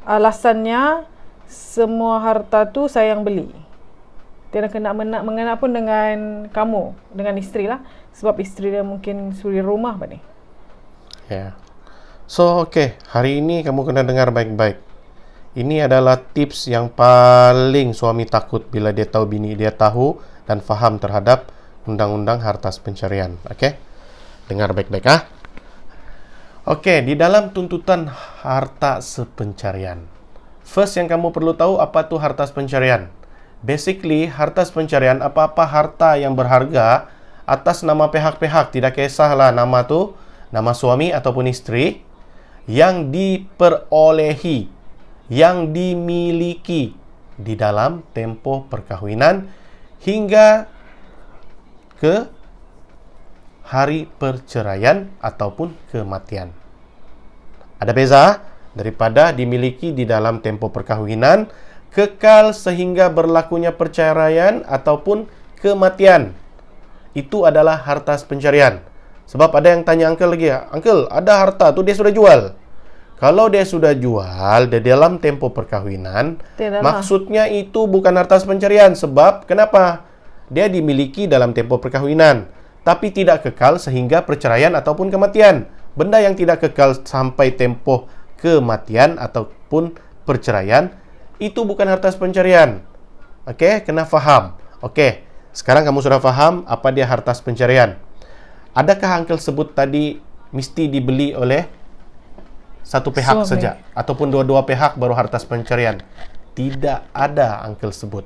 alasannya semua harta tu saya yang beli. Tiada kena mengena pun dengan kamu, dengan isteri lah. Sebab isteri dia mungkin suri rumah apa ni. Ya. So, hari ini kamu kena dengar baik-baik. Ini adalah tips yang paling suami takut bila dia tahu bini dia tahu dan faham terhadap undang-undang harta pencarian. Dengar baik-baik di dalam tuntutan harta pencarian. First yang kamu perlu tahu apa tu harta pencarian. Basically, harta pencarian apa-apa harta yang berharga atas nama pihak-pihak, tidak kisahlah nama tu nama suami ataupun isteri, yang diperolehi, yang dimiliki di dalam tempoh perkahwinan hingga ke hari perceraian ataupun kematian. Ada beza daripada dimiliki di dalam tempoh perkahwinan, kekal sehingga berlakunya perceraian ataupun kematian. Itu adalah harta pencarian. Sebab ada yang tanya uncle lagi, uncle, ada harta tu dia sudah jual. Kalau dia sudah jual di dalam tempoh perkahwinan, maksudnya itu bukan harta pencarian. Sebab kenapa? Dia dimiliki dalam tempoh perkahwinan, tapi tidak kekal sehingga perceraian ataupun kematian. Benda yang tidak kekal sampai tempoh kematian ataupun perceraian, itu bukan harta pencarian. Kena faham. Sekarang kamu sudah faham apa dia harta pencarian. Adakah uncle sebut tadi mesti dibeli oleh satu pihak saja ataupun dua-dua pihak baru harta pencarian? Tidak ada uncle sebut.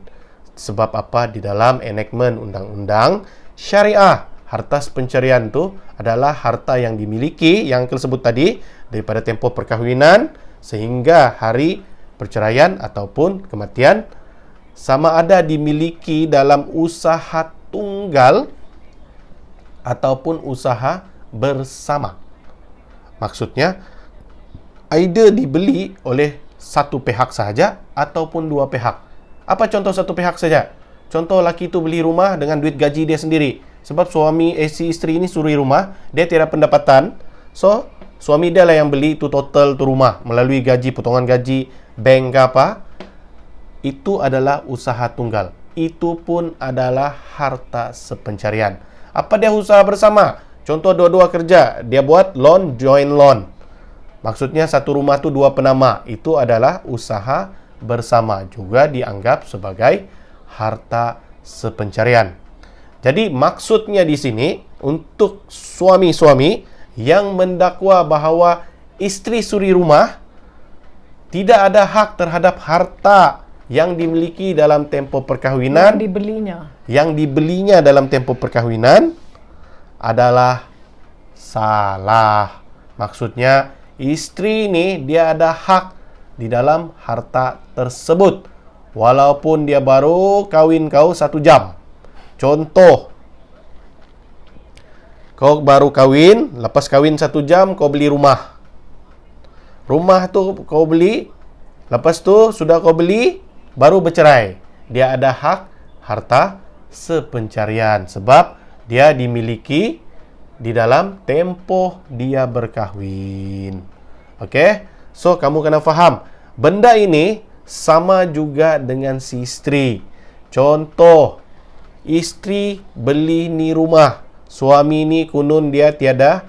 Sebab apa? Di dalam enactment undang-undang syariah, harta pencarian itu adalah harta yang dimiliki, yang uncle sebut tadi, daripada tempoh perkahwinan sehingga hari perceraian ataupun kematian, sama ada dimiliki dalam usaha tunggal ataupun usaha bersama. Maksudnya, either dibeli oleh satu pihak sahaja ataupun dua pihak. Apa contoh satu pihak saja? Contoh laki itu beli rumah dengan duit gaji dia sendiri. Sebab si isteri ini suri rumah, dia tiada pendapatan. So, suami dia lah yang beli itu total tu rumah melalui gaji, potongan gaji, bank ke apa. Itu adalah usaha tunggal. Itu pun adalah harta sepencarian. Apa dia usaha bersama? Contoh dua-dua kerja, dia buat loan, joint loan. Maksudnya satu rumah tu dua penama. Itu adalah usaha bersama, juga dianggap sebagai harta sepencarian. Jadi maksudnya di sini untuk suami-suami yang mendakwa bahawa isteri suri rumah tidak ada hak terhadap harta yang dimiliki dalam tempoh perkahwinan, yang dibelinya dalam tempoh perkahwinan, adalah salah. Maksudnya isteri ini dia ada hak di dalam harta tersebut walaupun dia baru kahwin kau 1 jam. Contoh, kau baru kahwin, lepas kahwin 1 jam kau beli rumah. Rumah tu kau beli, lepas tu sudah kau beli, baru bercerai. Dia ada hak harta sepencarian sebab dia dimiliki di dalam tempoh dia berkahwin. So kamu kena faham, benda ini sama juga dengan si isteri. Contoh, isteri beli ni rumah, suami ni kunun dia tiada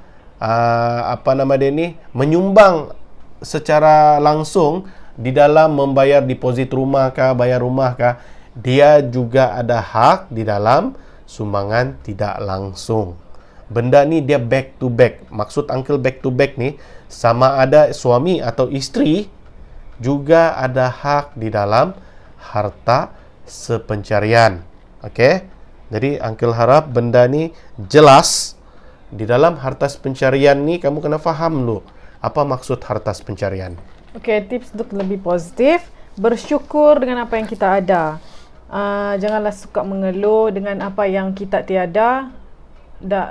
menyumbang secara langsung di dalam membayar deposit rumah kah, bayar rumah kah. Dia juga ada hak di dalam sumbangan tidak langsung. Benda ni dia back to back. Maksud uncle back to back ni, sama ada suami atau isteri juga ada hak di dalam harta sepencarian. Jadi uncle harap benda ni jelas. Di dalam harta pencarian ni kamu kena faham dulu apa maksud harta pencarian. Tips untuk lebih positif, bersyukur dengan apa yang kita ada. Janganlah suka mengeluh dengan apa yang kita tiada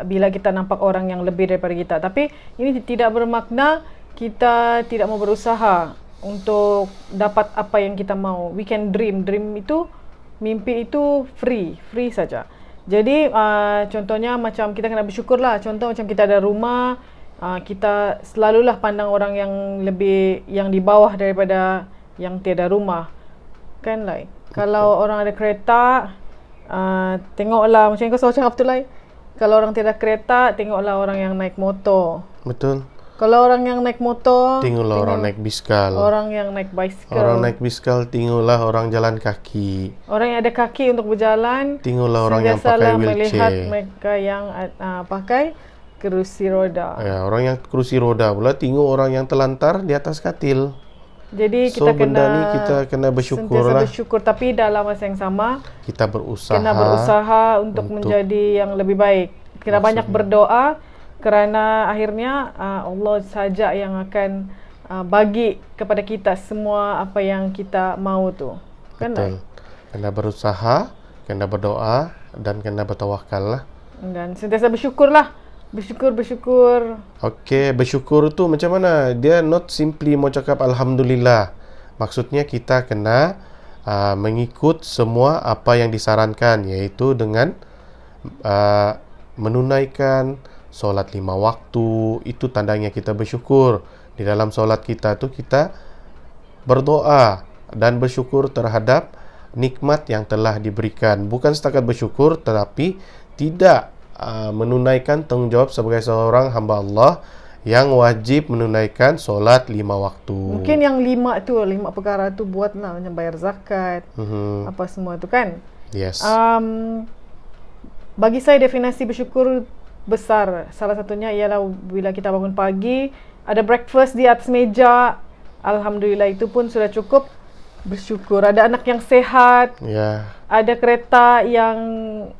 bila kita nampak orang yang lebih daripada kita. Tapi ini tidak bermakna kita tidak mau berusaha untuk dapat apa yang kita mau. We can dream. Dream itu, mimpi itu free saja. Jadi contohnya macam kita kena bersyukur lah. Contoh macam kita ada rumah, kita selalulah pandang orang yang di bawah daripada yang tiada rumah. Kan Lai? Kalau orang ada kereta, tengoklah macam yang kau selalu cakap tu Lai. Kalau orang tiada kereta, tengoklah orang yang naik motor. Betul. Kalau orang yang naik motor, Tengoklah orang naik biskal. orang yang naik bicycle. Orang naik biskal, tengoklah orang jalan kaki. Orang yang ada kaki untuk berjalan, Tengoklah orang yang pakai sentiasalah wheelchair. melihat mereka yang pakai kerusi roda. Ya, orang yang kerusi roda pula tengok orang yang terlantar di atas katil. Jadi So, kita benda ni kita kena bersyukur sentiasa lah. bersyukur, tapi dalam masa yang sama Kita berusaha. kena berusaha untuk menjadi yang lebih baik. Kena banyak berdoa, kerana akhirnya Allah saja yang akan bagi kepada kita semua apa yang kita mahu tu. Kan? Betul. Kena berusaha, kena berdoa dan kena bertawakal lah. Dan sentiasa bersyukurlah. Bersyukur. Okey, bersyukur tu macam mana? Dia not simply mau cakap Alhamdulillah. Maksudnya kita kena mengikut semua apa yang disarankan, iaitu dengan menunaikan solat 5 waktu. Itu tandanya kita bersyukur. Di dalam solat kita tu kita berdoa dan bersyukur terhadap nikmat yang telah diberikan. Bukan setakat bersyukur, tetapi tidak menunaikan tanggungjawab sebagai seorang hamba Allah yang wajib menunaikan solat 5 waktu. Mungkin yang 5 perkara tu buatlah, macam bayar zakat, apa semua tu kan. Yes. Bagi saya definisi bersyukur besar. Salah satunya ialah bila kita bangun pagi, ada breakfast di atas meja. Alhamdulillah, itu pun sudah cukup bersyukur. Ada anak yang sehat. Ya. Ada kereta yang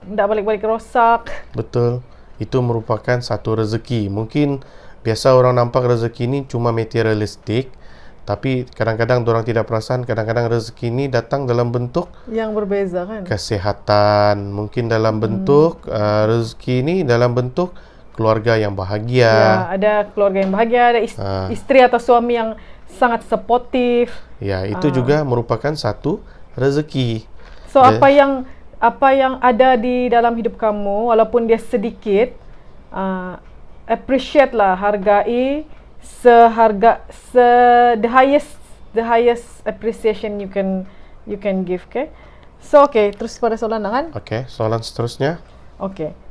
tidak balik-balik rosak. Betul. Itu merupakan satu rezeki. Mungkin biasa orang nampak rezeki ni cuma materialistik, tapi kadang-kadang orang tidak perasan, kadang-kadang rezeki ni datang dalam bentuk yang berbeza kan. Kesehatan, mungkin dalam bentuk rezeki ni dalam bentuk keluarga yang bahagia. Ya, ada keluarga yang bahagia, ada isteri atau suami yang sangat supportive. Ya, itu juga merupakan satu rezeki. So apa yang ada di dalam hidup kamu, walaupun dia sedikit, appreciate lah, hargai the highest appreciation you can give, okay? So terus pada soalan kan? Soalan seterusnya.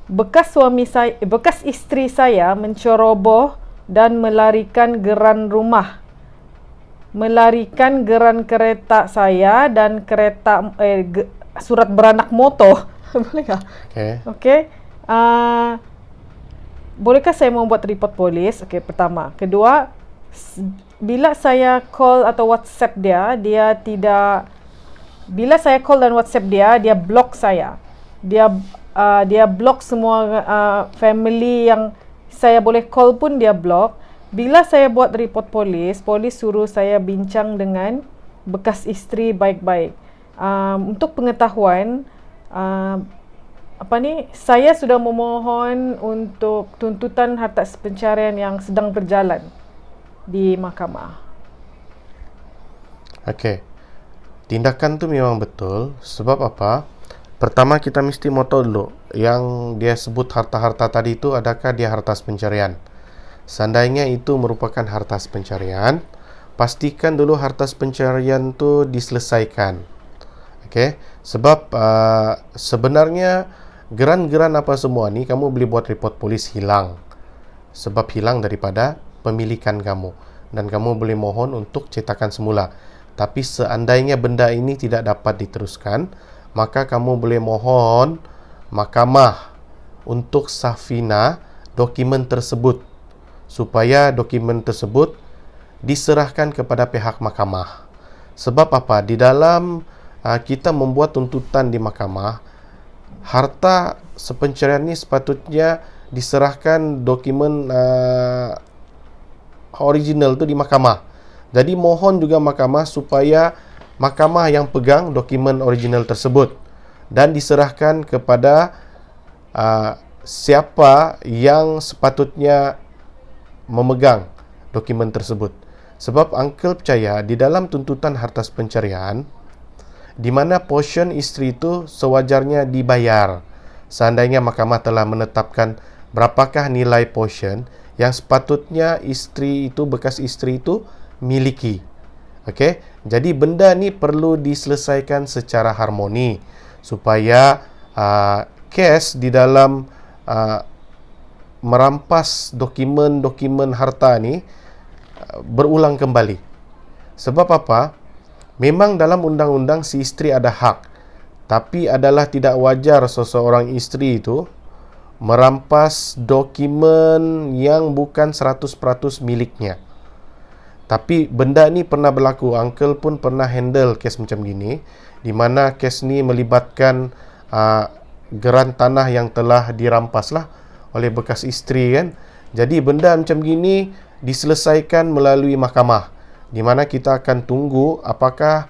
Bekas isteri saya menceroboh dan melarikan geran rumah, melarikan geran kereta saya dan surat beranak motor. Boleh tak? Bolehkah saya membuat report polis? Pertama. Kedua, bila saya call atau WhatsApp dia tidak. Bila saya call dan WhatsApp dia block saya. Dia block semua family yang saya boleh call pun dia block. Bila saya buat report polis suruh saya bincang dengan bekas isteri baik-baik. Untuk pengetahuan, saya sudah memohon untuk tuntutan harta pencarian yang sedang berjalan di mahkamah. Tindakan tu memang betul. Sebab apa? Pertama kita mesti mau tahu dulu, yang dia sebut harta-harta tadi itu adakah dia harta pencarian. Seandainya itu merupakan harta pencarian, pastikan dulu harta pencarian tu diselesaikan. Sebab sebenarnya geran-geran apa semua ni kamu boleh buat report polis hilang. Sebab hilang daripada pemilikan kamu, dan kamu boleh mohon untuk cetakan semula. Tapi seandainya benda ini tidak dapat diteruskan, maka kamu boleh mohon mahkamah untuk safina dokumen tersebut, supaya dokumen tersebut diserahkan kepada pihak mahkamah. Sebab apa? Di dalam kita membuat tuntutan di mahkamah, harta sepencarian ini sepatutnya diserahkan dokumen original tu di mahkamah. Jadi mohon juga mahkamah supaya mahkamah yang pegang dokumen original tersebut dan diserahkan kepada siapa yang sepatutnya memegang dokumen tersebut. Sebab uncle percaya di dalam tuntutan harta pencarian, di mana portion isteri itu sewajarnya dibayar. Seandainya mahkamah telah menetapkan berapakah nilai portion, yang sepatutnya bekas isteri itu miliki. Okey, jadi benda ni perlu diselesaikan secara harmoni supaya kes di dalam merampas dokumen-dokumen harta ni berulang kembali. Sebab apa? Memang dalam undang-undang si isteri ada hak, tapi adalah tidak wajar seseorang isteri itu merampas dokumen yang bukan 100% miliknya. Tapi benda ni pernah berlaku. Uncle pun pernah handle kes macam gini, di mana kes ni melibatkan geran tanah yang telah dirampas lah oleh bekas isteri kan. Jadi benda macam gini diselesaikan melalui mahkamah, di mana kita akan tunggu apakah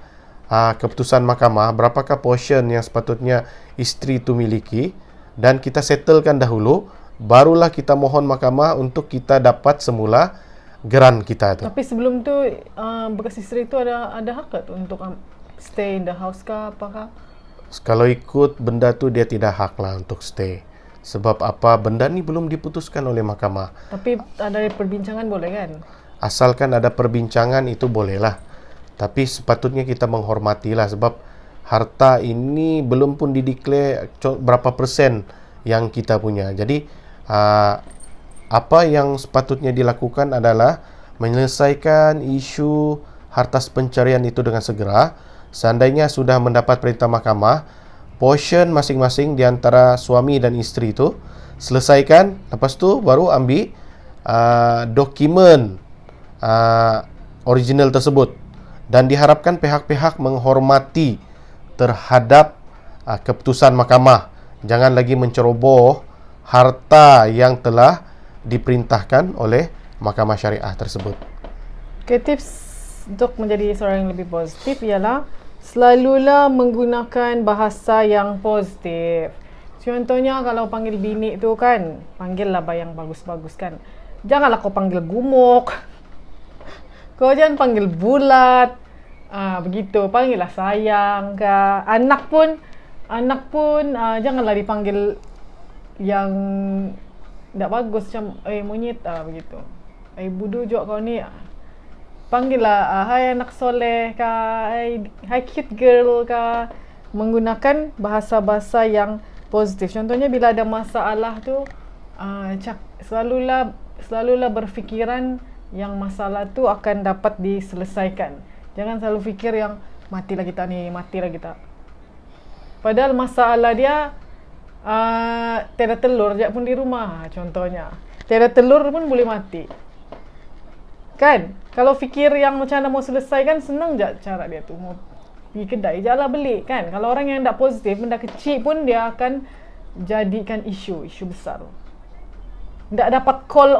keputusan mahkamah, berapakah portion yang sepatutnya isteri itu miliki, dan kita settlekan dahulu, barulah kita mohon mahkamah untuk kita dapat semula geran kita tu. Tapi sebelum tu bekas isteri tu ada hak ke tu untuk stay in the house ke apakah? Kalau ikut benda tu dia tidak hak lah untuk stay. Sebab apa? Benda ni belum diputuskan oleh mahkamah. Tapi ada perbincangan boleh kan? Asalkan ada perbincangan itu bolehlah. Tapi sepatutnya kita menghormatilah, sebab harta ini belum pun dideklar berapa persen yang kita punya. Jadi apa yang sepatutnya dilakukan adalah menyelesaikan isu hartas pencarian itu dengan segera. Seandainya sudah mendapat perintah mahkamah, portion masing-masing di antara suami dan isteri itu selesaikan. Lepas tu baru ambil dokumen original tersebut, dan diharapkan pihak-pihak menghormati terhadap keputusan mahkamah. Jangan lagi menceroboh harta yang telah diperintahkan oleh mahkamah syariah tersebut. Okay, tips untuk menjadi seorang yang lebih positif ialah selalulah menggunakan bahasa yang positif. Contohnya kalau panggil bini tu kan, panggillah yang bagus-bagus kan. Janganlah kau panggil gumuk. Kau jangan panggil bulat. Begitu, panggillah sayang ke. Anak pun janganlah dipanggil yang tak bagus macam monyet begitu. Bodoh jok kau ni. Panggillah hai anak soleh ke, hai cute girl ke. Menggunakan bahasa-bahasa yang positif. Contohnya bila ada masalah tu selalulah berfikiran yang masalah tu akan dapat diselesaikan. Jangan selalu fikir yang matilah kita. Padahal masalah dia tiada telur je pun di rumah contohnya. Tiada telur pun boleh mati. Kan? Kalau fikir yang macam mana mau selesaikan, senang je cara dia tu. Mau pergi kedai je lah beli kan. Kalau orang yang tak positif, benda kecil pun dia akan jadikan isu besar. Tak dapat call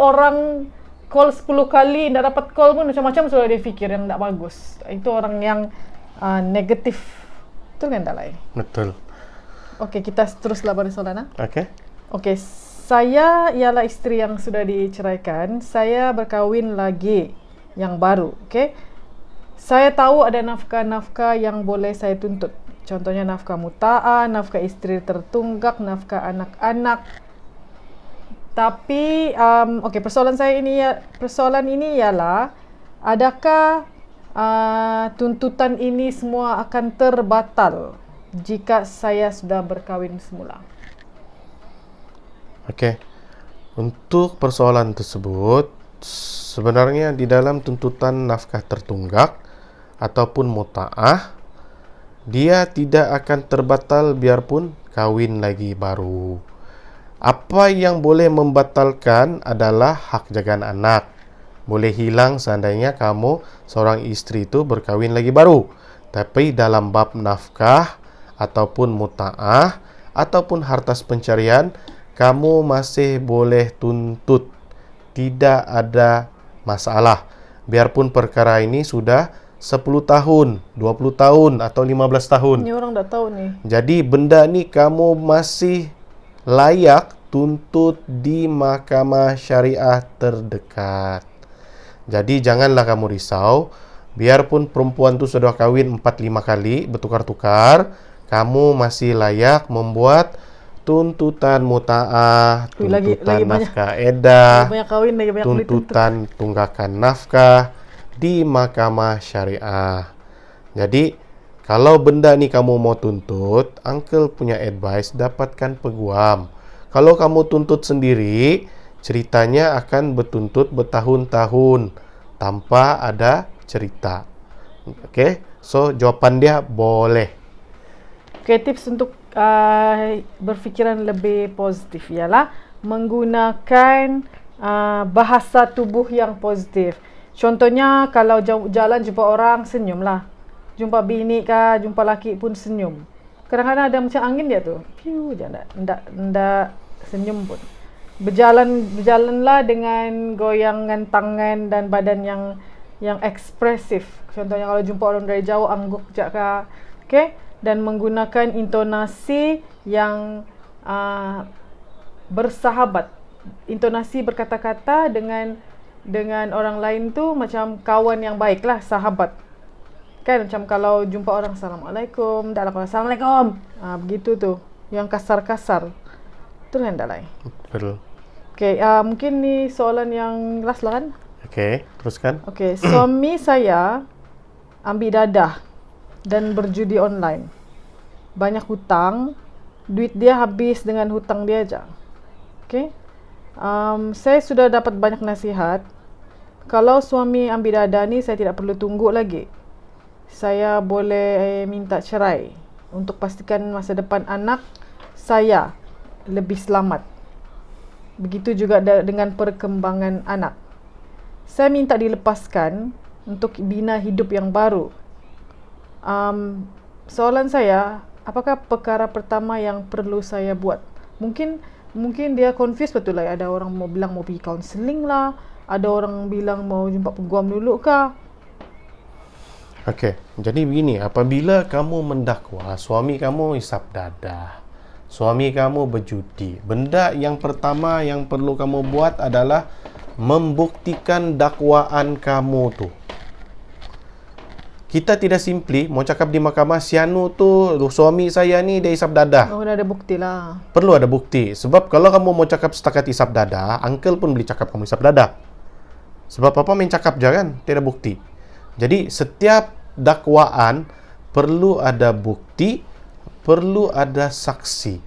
10 kali, tak dapat call pun macam-macam sudah dia fikir yang tak bagus. Itu orang yang negatif. Betul kan tak lain? Betul. Okey, kita teruslah pada soalan. Okey, saya ialah isteri yang sudah diceraikan. Saya berkahwin lagi yang baru. Okey. Saya tahu ada nafkah-nafkah yang boleh saya tuntut. Contohnya nafkah muta'ah, nafkah isteri tertunggak, nafkah anak-anak. Tapi persoalan ini ialah adakah tuntutan ini semua akan terbatal jika saya sudah berkahwin semula? Okey. Untuk persoalan tersebut, sebenarnya di dalam tuntutan nafkah tertunggak ataupun muta'ah, dia tidak akan terbatal biarpun kahwin lagi baru. Apa yang boleh membatalkan adalah hak jagaan anak. Boleh hilang seandainya kamu seorang isteri itu berkahwin lagi baru. Tapi dalam bab nafkah ataupun muta'ah ataupun hartas pencarian, kamu masih boleh tuntut. Tidak ada masalah. Biarpun perkara ini sudah 10 tahun, 20 tahun atau 15 tahun. Ni orang tak tahu ni. Jadi benda ni kamu masih layak tuntut di mahkamah syariah terdekat. Jadi janganlah kamu risau. Biarpun perempuan tu sudah kahwin 4-5 kali bertukar-tukar, kamu masih layak membuat tuntutan muta'ah, Lagi tuntutan banyak. nafkah edah, Banyak kawin lagi banyak boleh tuntut. tuntutan tunggakan nafkah di mahkamah syariah. Jadi, kalau benda ni kamu mau tuntut, uncle punya advice, dapatkan peguam. Kalau kamu tuntut sendiri, ceritanya akan bertuntut bertahun-tahun tanpa ada cerita. Okey, so jawapan dia boleh. Okay, tips untuk berfikiran lebih positif ialah menggunakan bahasa tubuh yang positif. Contohnya kalau jalan jumpa orang, senyumlah. Jumpa bini kah, jumpa laki pun senyum. Kadang-kadang ada macam angin dia tu. Piu je, ndak senyum pun. Berjalanlah dengan goyangan tangan dan badan yang ekspresif. Contohnya kalau jumpa orang dari jauh, angguk sekejap kah. Okay? Dan menggunakan intonasi yang bersahabat. Intonasi berkata-kata dengan orang lain tu macam kawan yang baik lah, sahabat. Kan macam kalau jumpa orang, Assalamualaikum, dah lah Assalamualaikum. Begitu tu. Yang kasar-kasar. Tu kan dah lah. Betul. Okay, mungkin ni soalan yang last lah kan? Okey, teruskan. Okay, suami saya ambil dadah dan berjudi online. Banyak hutang, duit dia habis dengan hutang dia aja. Okay, saya sudah dapat banyak nasihat. Kalau suami ambil dadah ni, saya tidak perlu tunggu lagi. Saya boleh minta cerai untuk pastikan masa depan anak saya lebih selamat. Begitu juga dengan perkembangan anak. Saya minta dilepaskan untuk bina hidup yang baru. Soalan saya, apakah perkara pertama yang perlu saya buat? Mungkin dia confused betul lah. Ada orang mau bilang mau pergi counselling lah. Ada orang bilang mau jumpa peguam dulu kah? Okey, jadi begini, apabila kamu mendakwa suami kamu hisap dadah, suami kamu berjudi, benda yang pertama yang perlu kamu buat adalah membuktikan dakwaan kamu tu. Kita tidak simply mau cakap di mahkamah, Sianu tu suami saya ni dia hisap dadah. Oh, dah ada bukti lah. Perlu ada bukti. Sebab kalau kamu mau cakap setakat hisap dadah, uncle pun boleh cakap kamu hisap dadah. Sebab apa main cakap je kan, tidak ada bukti. Jadi setiap dakwaan perlu ada bukti, perlu ada saksi.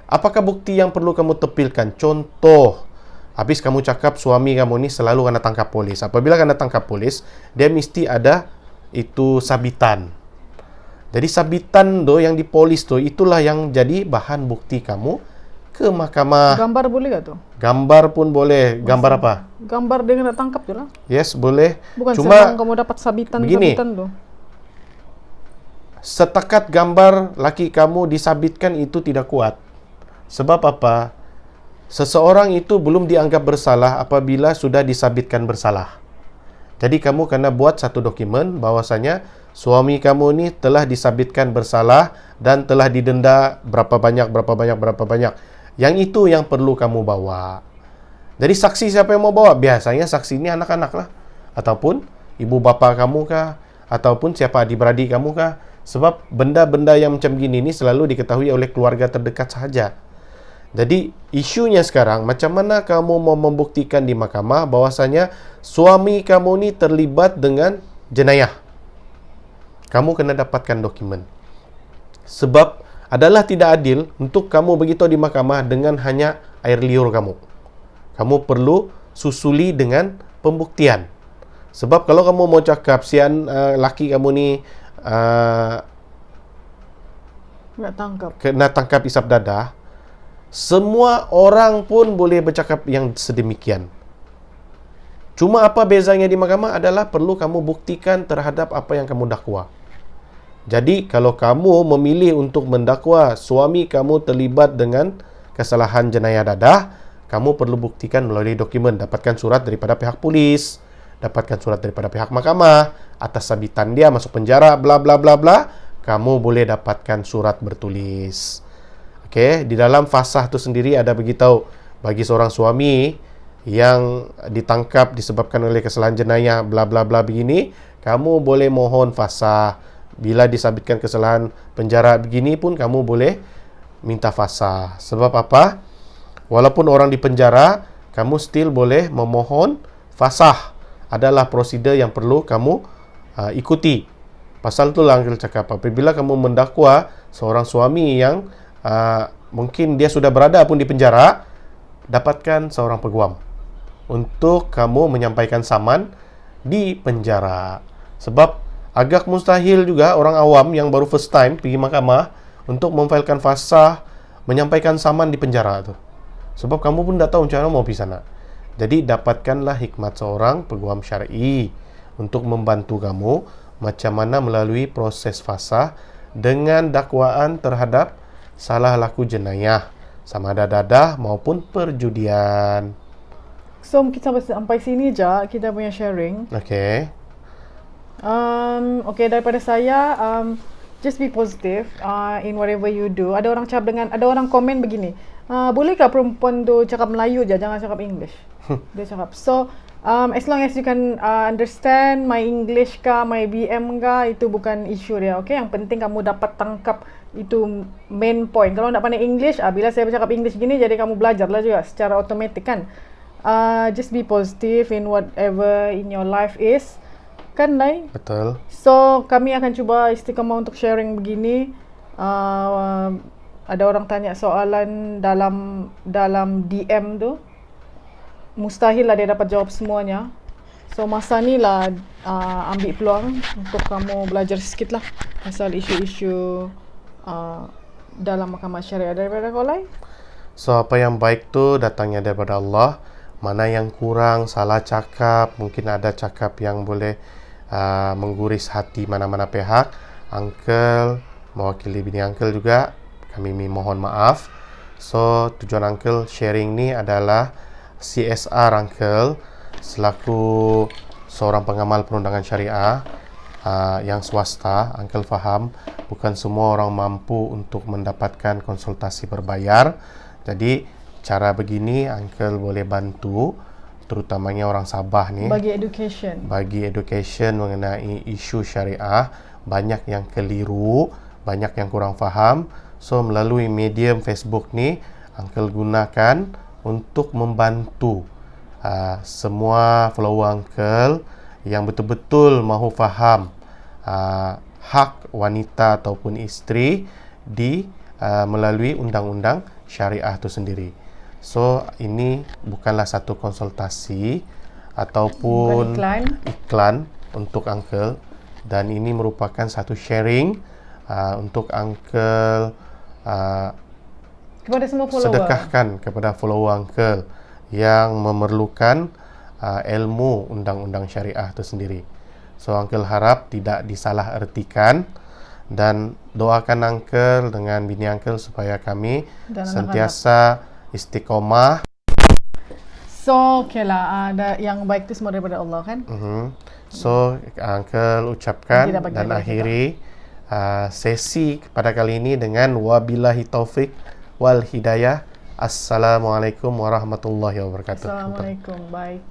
Apakah bukti yang perlu kamu tepilkan? Contoh, habis kamu cakap suami kamu ni selalu kena tangkap polis. Apabila kena tangkap polis, dia mesti ada itu sabitan. Jadi sabitan tu yang di polis tu, itulah yang jadi bahan bukti kamu ke mahkamah. Gambar boleh tak tu? Gambar pun boleh. Gambar apa? Gambar dia kena tangkap je lah. Yes, boleh. Bukan Cuma senang kamu dapat sabitan tu. Setakat gambar laki kamu disabitkan itu tidak kuat. Sebab apa? Seseorang itu belum dianggap bersalah apabila sudah disabitkan bersalah. Jadi kamu kena buat satu dokumen bahwasanya suami kamu ni telah disabitkan bersalah dan telah didenda berapa banyak. Yang itu yang perlu kamu bawa. Jadi saksi siapa yang mau bawa? Biasanya saksi ini anak-anak lah. Ataupun ibu bapa kamu kah? Ataupun siapa adik-beradik kamu kah? Sebab benda-benda yang macam gini ni selalu diketahui oleh keluarga terdekat sahaja. Jadi isunya sekarang, macam mana kamu mau membuktikan di mahkamah bahwasanya suami kamu ni terlibat dengan jenayah? Kamu kena dapatkan dokumen. Sebab adalah tidak adil untuk kamu beritahu di mahkamah dengan hanya air liur kamu. Kamu perlu susuli dengan pembuktian. Sebab kalau kamu mau cakap laki kamu ni kena tangkap isap dadah, semua orang pun boleh bercakap yang sedemikian. Cuma apa bezanya di mahkamah adalah perlu kamu buktikan terhadap apa yang kamu dakwa. Jadi kalau kamu memilih untuk mendakwa suami kamu terlibat dengan kesalahan jenayah dadah, kamu perlu buktikan melalui dokumen, dapatkan surat daripada pihak polis, dapatkan surat daripada pihak mahkamah atas sabitan dia masuk penjara bla bla bla bla, kamu boleh dapatkan surat bertulis. Okey, di dalam fasah tu sendiri ada beritahu bagi seorang suami yang ditangkap disebabkan oleh kesalahan jenayah bla bla bla begini, kamu boleh mohon fasah. Bila disabitkan kesalahan penjara begini pun kamu boleh minta fasah. Sebab apa? Walaupun orang di penjara, kamu still boleh memohon fasah. Adalah prosedur yang perlu kamu ikuti. Pasal tu lah Uncle cakap, apabila kamu mendakwa seorang suami yang mungkin dia sudah berada pun di penjara, dapatkan seorang peguam untuk kamu menyampaikan saman di penjara. Sebab agak mustahil juga orang awam yang baru first time pergi mahkamah untuk memfailkan fasah, menyampaikan saman di penjara tu. Sebab kamu pun tak tahu macam mana mau pergi sana. Jadi dapatkanlah hikmat seorang peguam syar'i untuk membantu kamu macam mana melalui proses fasah dengan dakwaan terhadap salah laku jenayah, sama ada dadah maupun perjudian. So kita sampai sini je kita punya sharing. Okay. Okay, daripada saya, just be positive in whatever you do. Ada orang komen begini, bolehkah perempuan tu cakap Melayu je, jangan cakap English? Dia cakap, so as long as you can understand my English ka, my BM ka, itu bukan isu dia, okay? Yang penting kamu dapat tangkap, itu main point. Kalau tak pandai English, bila saya bercakap English gini, jadi kamu belajarlah juga secara automatik kan. Just be positive in whatever in your life is. Kan, Lai? Betul. So, kami akan cuba istiqamah untuk sharing begini. Ada orang tanya soalan dalam DM tu. Mustahil lah dia dapat jawab semuanya. So, masa ni lah ambil peluang untuk kamu belajar sikit lah pasal isu-isu dalam mahkamah syariah. Daripada kau, Lai? So, apa yang baik tu datangnya daripada Allah. Mana yang kurang, salah cakap, mungkin ada cakap yang boleh mengguris hati mana-mana pihak, Uncle mewakili bini Uncle juga, kami mohon maaf. So, tujuan Uncle sharing ni adalah CSR Uncle selaku seorang pengamal perundangan syariah yang swasta. Uncle faham bukan semua orang mampu untuk mendapatkan konsultasi berbayar. Jadi cara begini Uncle boleh bantu, terutamanya orang Sabah ni, bagi education mengenai isu syariah. Banyak yang keliru, banyak yang kurang faham. So melalui medium Facebook ni Uncle gunakan untuk membantu semua follower Uncle yang betul-betul mahu faham hak wanita ataupun isteri di melalui undang-undang syariah itu sendiri. So, ini bukanlah satu konsultasi ataupun iklan untuk Uncle, dan ini merupakan satu sharing untuk Uncle kepada semua follower, sedekahkan kepada follower Uncle yang memerlukan ilmu undang-undang syariah itu sendiri. So, Uncle harap tidak disalah ertikan dan doakan Uncle dengan bini Uncle supaya kami dan sentiasa istiqomah. So, okay lah, ada yang baik itu semua daripada Allah kan? So, Uncle ucapkan dan akhiri sesi pada kali ini dengan wabillahi taufik wal hidayah. Assalamualaikum warahmatullahi wabarakatuh. Assalamualaikum, bye.